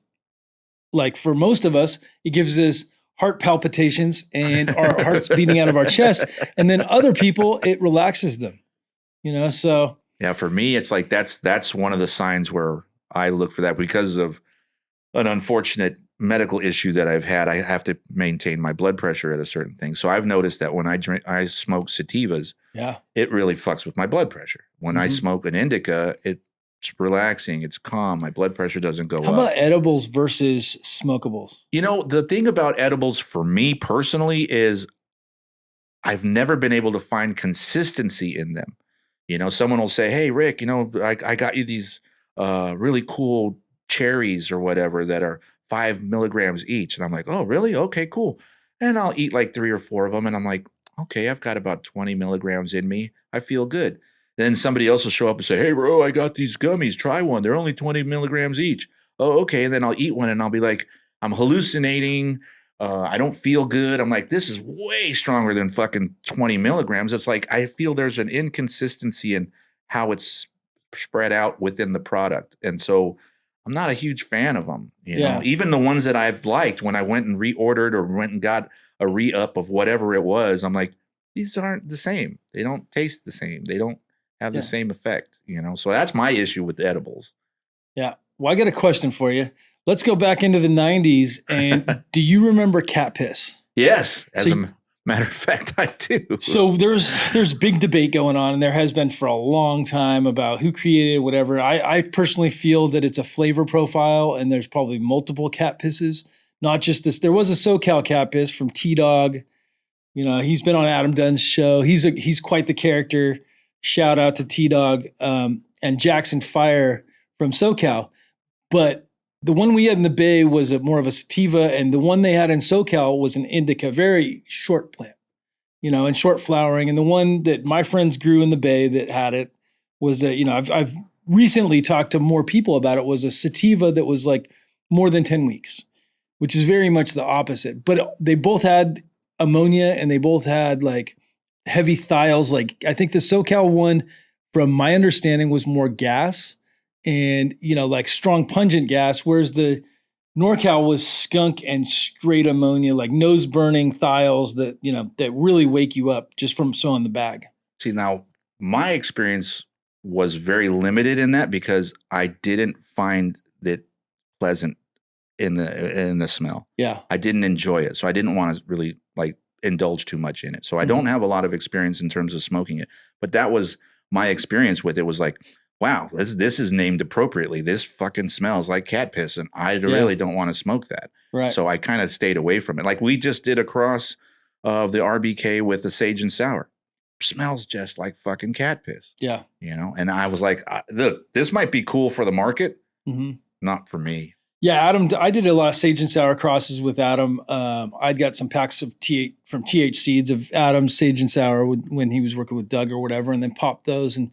A: like for most of us, it gives us heart palpitations and our hearts beating out of our chest. And then other people, it relaxes them. So
B: yeah, for me, it's like that's one of the signs where I look for that because of an unfortunate medical issue that I've had. I have to maintain my blood pressure at a certain thing. So I've noticed that when I smoke sativas,
A: yeah.
B: it really fucks with my blood pressure. When I
A: Mhm.
B: smoke an indica, it's relaxing, it's calm, my blood pressure doesn't go
A: How
B: up.
A: about edibles versus smokables?
B: The thing about edibles for me personally is I've never been able to find consistency in them. Someone will say, "Hey, Rick, I got you these really cool cherries or whatever that are 5 milligrams each." And I'm like, "Oh, really? Okay, cool." And I'll eat like 3 or 4 of them. And I'm like, "Okay, I've got about 20 milligrams in me. I feel good." Then somebody else will show up and say, "Hey, bro, I got these gummies. Try one. They're only 20 milligrams each." Oh, okay. And then I'll eat one and I'll be like, I'm hallucinating. I don't feel good. I'm like, this is way stronger than fucking 20 milligrams. It's like, I feel there's an inconsistency in how it's spread out within the product. And so I'm not a huge fan of them.
A: Yeah.
B: Even the ones that I've liked when I went and reordered or went and got a re-up of whatever it was, I'm like, these aren't the same. They don't taste the same. They don't have the same effect, So that's my issue with edibles.
A: Yeah. Well, I got a question for you. Let's go back into the 90s. And do you remember cat piss?
B: Yes. As a matter of fact, I do.
A: So there's big debate going on, and there has been for a long time about who created it, whatever. I personally feel that it's a flavor profile, and there's probably multiple cat pisses, not just this. There was a SoCal cat piss from T-Dog. He's been on Adam Dunn's show. He's quite the character. Shout out to T-Dog and Jackson Fire from SoCal. But the one we had in the Bay was more of a sativa, and the one they had in SoCal was an indica, very short plant, and short flowering. And the one that my friends grew in the Bay that had it was I've recently talked to more people about it, was a sativa that was like more than 10 weeks, which is very much the opposite. But they both had ammonia and they both had like heavy thiols. Like I think the SoCal one, from my understanding, was more gas and, like strong pungent gas, whereas the NorCal was skunk and straight ammonia, like nose burning thiols that, that really wake you up just from smelling the bag.
B: See, now my experience was very limited in that because I didn't find it pleasant in the smell.
A: Yeah.
B: I didn't enjoy it. So I didn't want to really like indulge too much in it. So I don't have a lot of experience in terms of smoking it, but that was my experience with it. Was like, wow, this is named appropriately. This fucking smells like cat piss, and I really don't want to smoke that.
A: Right.
B: So I kind of stayed away from it. Like we just did a cross of the RBK with the sage and sour. Smells just like fucking cat piss.
A: Yeah.
B: And I was like, look, this might be cool for the market, not for me.
A: Yeah, Adam, I did a lot of sage and sour crosses with Adam. I'd got some packs of from TH Seeds of Adam's sage and sour when he was working with Doug or whatever, and then popped those and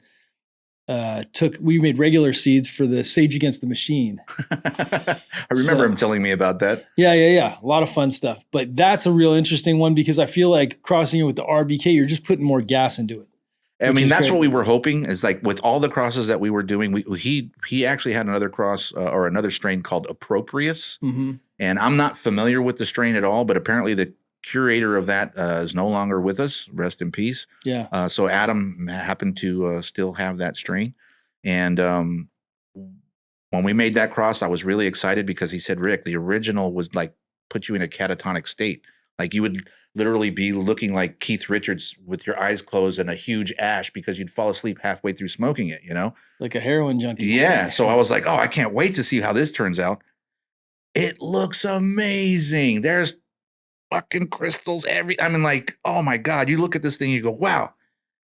A: we made regular seeds for the Sage Against the Machine.
B: I remember him telling me about that.
A: Yeah. A lot of fun stuff. But that's a real interesting one because I feel like crossing it with the RBK, you're just putting more gas into it.
B: I mean, that's what we were hoping, is like with all the crosses that we were doing, he actually had another cross or another strain called Approprius. And I'm not familiar with the strain at all, but apparently the curator of that is no longer with us. Rest in peace.
A: Yeah.
B: So Adam happened to still have that strain. And when we made that cross, I was really excited because he said, Rick, the original was like put you in a catatonic state. Like you would literally be looking like Keith Richards with your eyes closed and a huge ash because you'd fall asleep halfway through smoking it, Like a heroin junkie. Yeah. So I was like, oh, I can't wait to see how this turns out. It looks amazing. There's fucking crystals I mean, like, oh my God, you look at this thing, you go, wow,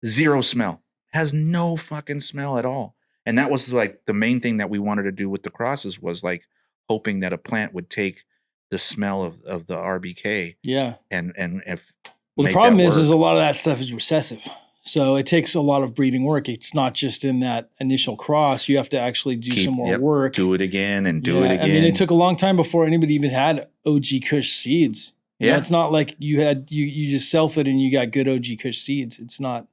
B: zero smell. Has no fucking smell at all. And that was like the main thing that we wanted to do with the crosses, was like hoping that a plant would take the smell of the RBK.
A: Yeah.
B: And if
A: the problem is a lot of that stuff is recessive. So it takes a lot of breeding work. It's not just in that initial cross. You have to actually do some more work.
B: Do it again and do it again.
A: I mean, it took a long time before anybody even had OG Kush seeds. You know, it's not like you just self it and you got good OG Kush seeds. It's not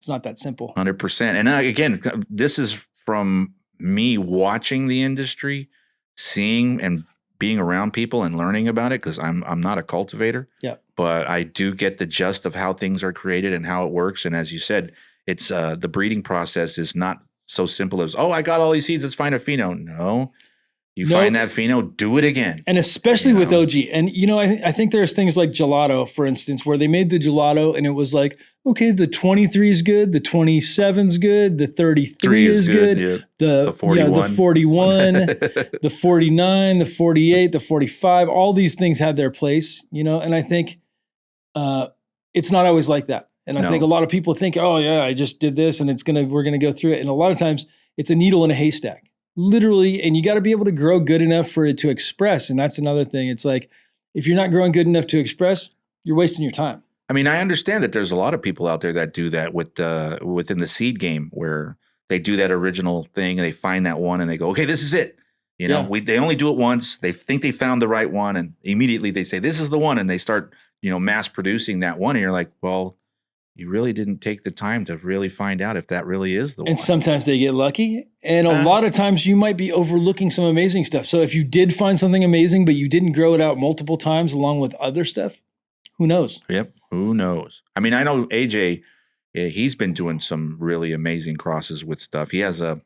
A: that simple.
B: 100%. And again, this is from me watching the industry, seeing and being around people and learning about it, because I'm not a cultivator.
A: Yeah.
B: But I do get the gist of how things are created and how it works. And as you said, it's the breeding process is not so simple as, oh, I got all these seeds, let's find a pheno. No, you find that pheno, do it again.
A: And especially with OG. And, I think there's things like gelato, for instance, where they made the gelato and it was like, okay, the 23 is good, the 27 is good, the 33 is good,
B: yeah.
A: the 41, the 41, the 49, the 48, the 45, all these things had their place, and I think it's not always like that. And I think a lot of people think, oh yeah, I just did this and we're going to go through it. And a lot of times it's a needle in a haystack. Literally, and you got to be able to grow good enough for it to express. And that's another thing. It's like, if you're not growing good enough to express, you're wasting your time.
B: I mean, I understand that there's a lot of people out there that do that within the seed game, where they do that original thing and they find that one and they go, okay, this is it. They only do it once. They think they found the right one, and immediately they say, this is the one. And they start, mass producing that one. And you're like, well, you really didn't take the time to really find out if that really is the one.
A: And sometimes they get lucky. And a lot of times you might be overlooking some amazing stuff. So if you did find something amazing, but you didn't grow it out multiple times along with other stuff, who knows?
B: Yep. Who knows? I mean, I know AJ, he's been doing some really amazing crosses with stuff. He has a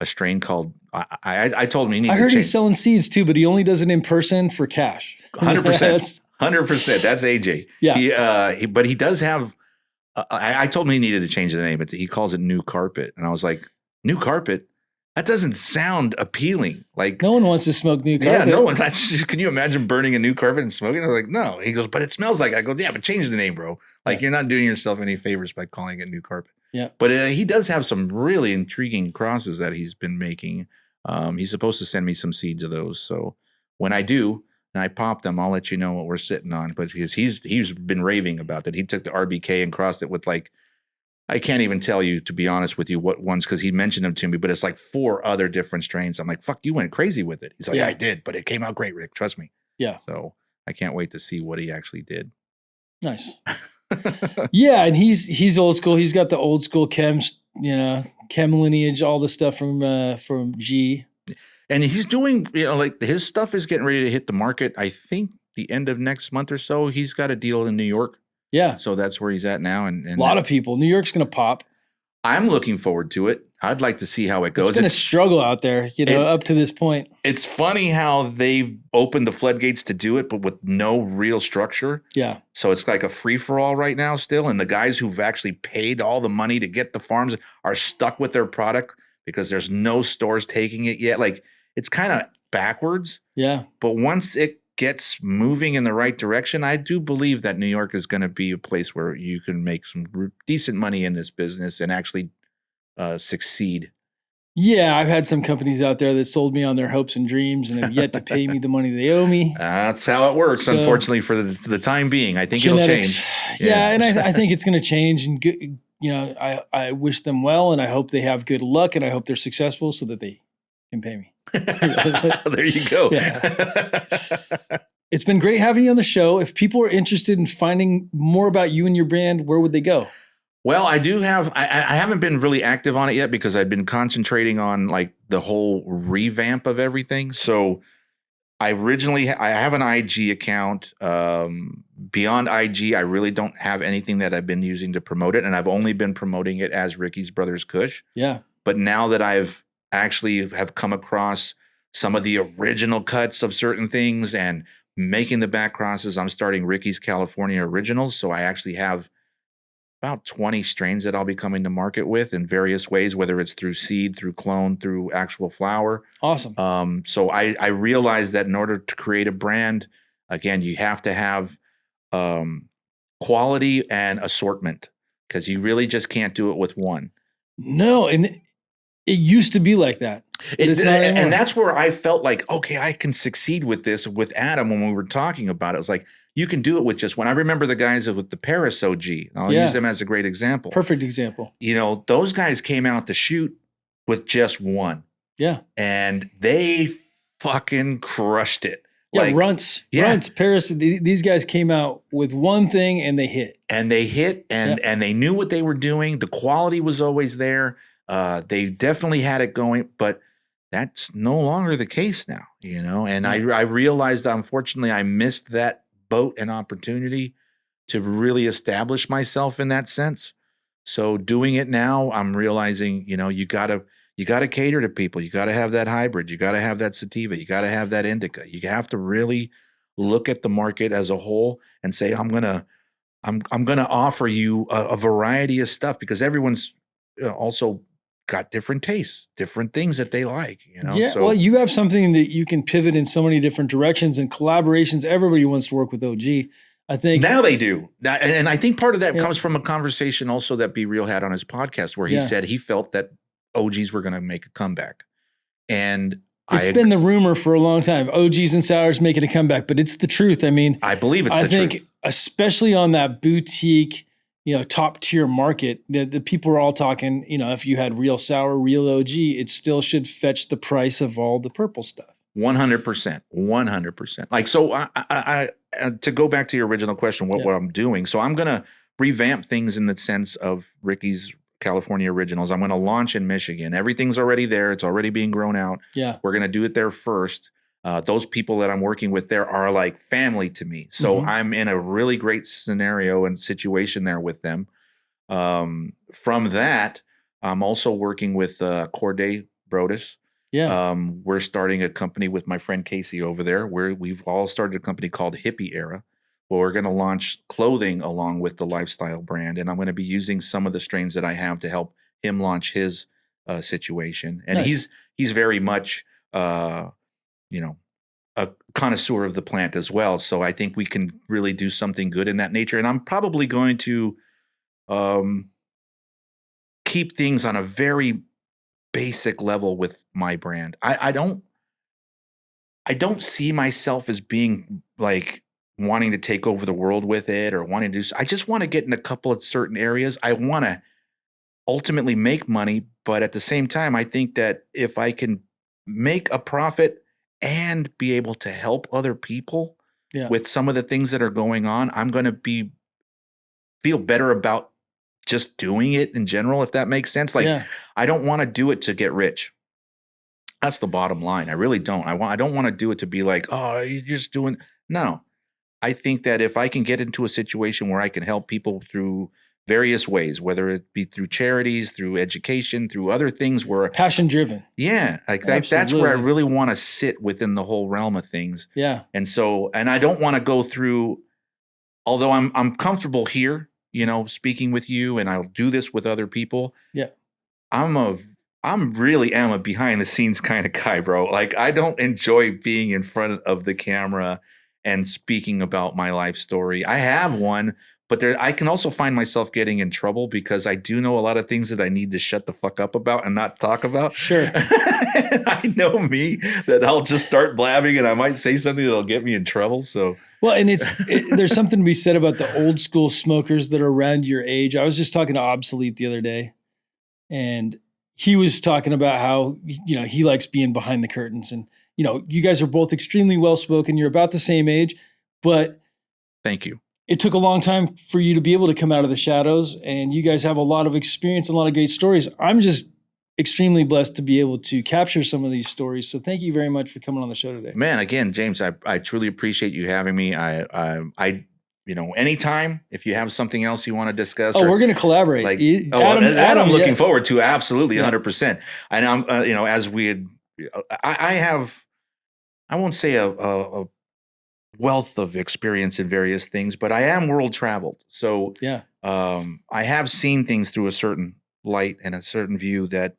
B: strain called, I told him he needs to change.
A: He's selling seeds too, but he only does it in person for cash.
B: 100%. 100%. That's AJ.
A: Yeah.
B: But he does have, I told him he needed to change the name, but he calls it New Carpet. And I was like, New Carpet? That doesn't sound appealing. Like,
A: no one wants to smoke new carpet.
B: Yeah, no one. Can you imagine burning a new carpet and smoking? I was like, no. He goes, but it smells like. I go, yeah, but change the name, bro. Like, you're not doing yourself any favors by calling it New Carpet.
A: Yeah.
B: But he does have some really intriguing crosses that he's been making. He's supposed to send me some seeds of those. So when I do, and I pop them, I'll let you know what we're sitting on. But because he's been raving about that. He took the RBK and crossed it with, like, I can't even tell you, to be honest with you, what ones, because he mentioned them to me, but it's like 4 other different strains. I'm like, fuck, you went crazy with it. He's like, yeah, I did, but it came out great, Rick. Trust me.
A: Yeah.
B: So I can't wait to see what he actually did.
A: Nice. Yeah, and he's old school. He's got the old school chems, chem lineage, all the stuff from G.
B: And he's doing, like, his stuff is getting ready to hit the market. I think the end of next month or so. He's got a deal in New York.
A: Yeah.
B: So that's where he's at now. And
A: a lot of people. New York's going to pop.
B: I'm looking forward to it. I'd like to see how it goes.
A: It's been a struggle out there, up to this point.
B: It's funny how they've opened the floodgates to do it, but with no real structure.
A: Yeah.
B: So it's like a free-for-all right now still. And the guys who've actually paid all the money to get the farms are stuck with their product because there's no stores taking it yet. Like, it's kind of backwards.
A: Yeah.
B: But once it gets moving in the right direction, I do believe that New York is going to be a place where you can make some decent money in this business and actually succeed.
A: Yeah, I've had some companies out there that sold me on their hopes and dreams and have yet to pay me the money they owe me.
B: That's how it works, unfortunately, for the time being. I think it'll change.
A: Yeah, and I think it's going to change. And I wish them well, and I hope they have good luck, and I hope they're successful so that they can pay me.
B: There you go.
A: Yeah. It's been great having you on the show. If people are interested in finding more about you and your brand, where would they go?
B: Well, I do have, I haven't been really active on it yet because I've been concentrating on, like, the whole revamp of everything. So I have an IG account. Beyond IG, I really don't have anything that I've been using to promote it. And I've only been promoting it as Ricky's Brothers Kush.
A: Yeah.
B: But now that I've actually have come across some of the original cuts of certain things and making the back crosses, I'm starting Ricky's California Originals. So I actually have about 20 strains that I'll be coming to market with in various ways, whether it's through seed, through clone, through actual flower.
A: Awesome.
B: So I realized that in order to create a brand, again, you have to have quality and assortment, because you really just can't do it with one.
A: No, and it used to be like that.
B: And that's where I felt like, okay, I can succeed with this. With Adam, when we were talking about it, it was like, you can do it with just one. I remember the guys with the Paris OG. I'll use them as a great example.
A: Perfect example.
B: Those guys came out to shoot with just one.
A: Yeah.
B: And they fucking crushed it.
A: Yeah, like, Runts, Paris. These guys came out with one thing and they hit. And
B: they knew what they were doing. The quality was always there. They definitely had it going, but that's no longer the case now, And I realized, unfortunately, I missed that boat and opportunity to really establish myself in that sense. So doing it now, I'm realizing, you gotta cater to people. You gotta have that hybrid. You gotta have that sativa. You gotta have that indica. You have to really look at the market as a whole and say, I'm gonna offer you a variety of stuff, because everyone's also got different tastes, different things that they like,
A: Yeah,
B: So
A: well, you have something that you can pivot in so many different directions and collaborations. Everybody wants to work with OG. I think
B: now they do. And I think part of that
A: Yeah.
B: comes from a conversation also that Be Real had on his podcast, where he
A: Yeah.
B: said he felt that OGs were going to make a comeback. And
A: it's been the rumor for a long time. OGs and sours making a comeback, but it's the truth. I mean,
B: I believe it's the truth.
A: Especially on that boutique, top tier market, the people are all talking, if you had real sour, real OG, it still should fetch the price of all the purple stuff.
B: 100%. 100%. Like, so I to go back to your original question, what I'm doing. So I'm going to revamp things in the sense of Ricky's California Originals. I'm going to launch in Michigan. Everything's already there. It's already being grown out.
A: Yeah.
B: We're going to do it there first. Those people that I'm working with there are like family to me. So I'm in a really great scenario and situation there with them. From that, I'm also working with Corday Brodus.
A: Yeah.
B: We're starting a company with my friend Casey over there, where we've all started a company called Hippie Era, where we're going to launch clothing along with the lifestyle brand. And I'm going to be using some of the strains that I have to help him launch his situation. And
A: Nice.
B: he's very much, a connoisseur of the plant as well. So I think we can really do something good in that nature. And I'm probably going to keep things on a very basic level with my brand. I don't see myself as being like wanting to take over the world with it or wanting to do. I just want to get in a couple of certain areas. I want to ultimately make money, but at the same time, I think that if I can make a profit and be able to help other people with some of the things that are going on, I'm going to feel better about just doing it in general, if that makes sense. Like, I don't want to do it to get rich. That's the bottom line. I really don't. I don't want to do it to be like, oh, you're just doing. No, I think that if I can get into a situation where I can help people through various ways, whether it be through charities, through education, through other things where
A: passion driven.
B: Yeah. Like that's where I really want to sit within the whole realm of things.
A: Yeah.
B: And so, and I don't want to go through, although I'm comfortable here, speaking with you, and I'll do this with other people.
A: Yeah.
B: I'm really am a behind the scenes kind of guy, bro. Like, I don't enjoy being in front of the camera and speaking about my life story. I have one, but I can also find myself getting in trouble because I do know a lot of things that I need to shut the fuck up about and not talk about.
A: Sure.
B: I know me, that I'll just start blabbing and I might say something that'll get me in trouble. So,
A: well, and there's something to be said about the old school smokers that are around your age. I was just talking to Obsolete the other day, and he was talking about how, he likes being behind the curtains, and, you guys are both extremely well-spoken. You're about the same age, but
B: thank you.
A: It took a long time for you to be able to come out of the shadows, and you guys have a lot of experience, a lot of great stories. I'm just extremely blessed to be able to capture some of these stories. So thank you very much for coming on the show today.
B: Man, again, James, I truly appreciate you having me. I anytime, if you have something else you want to discuss.
A: We're going to collaborate.
B: Like,
A: Adam,
B: I'm looking forward to. Absolutely. 100%. And I'm, as we had, I won't say a wealth of experience in various things, but I am world traveled. So I have seen things through a certain light and a certain view that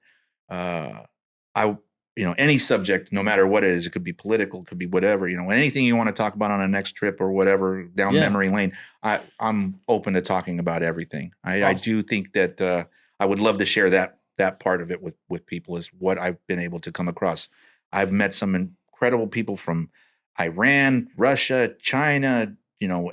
B: any subject, no matter what it is, it could be political, it could be whatever, anything you want to talk about on a next trip or whatever down memory lane, I'm open to talking about everything. Awesome. I do think that I would love to share that part of it with people, is what I've been able to come across. I've met some incredible people from Iran, Russia, China,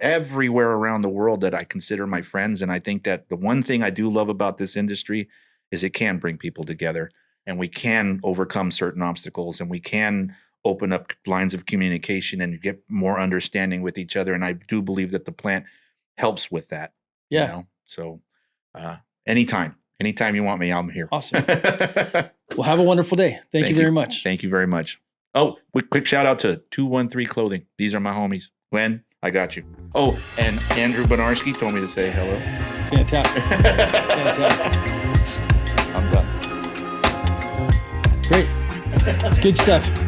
B: everywhere around the world that I consider my friends. And I think that the one thing I do love about this industry is it can bring people together, and we can overcome certain obstacles, and we can open up lines of communication and get more understanding with each other. And I do believe that the plant helps with that.
A: Yeah.
B: So anytime you want me, I'm here.
A: Awesome. Well, have a wonderful day. Thank you very much.
B: Thank you very much. Oh, quick shout out to 213 Clothing. These are my homies. Glenn, I got you. Oh, and Andrew Bonarski told me to say hello.
A: Fantastic. Fantastic.
B: I'm done.
A: Great. Good stuff.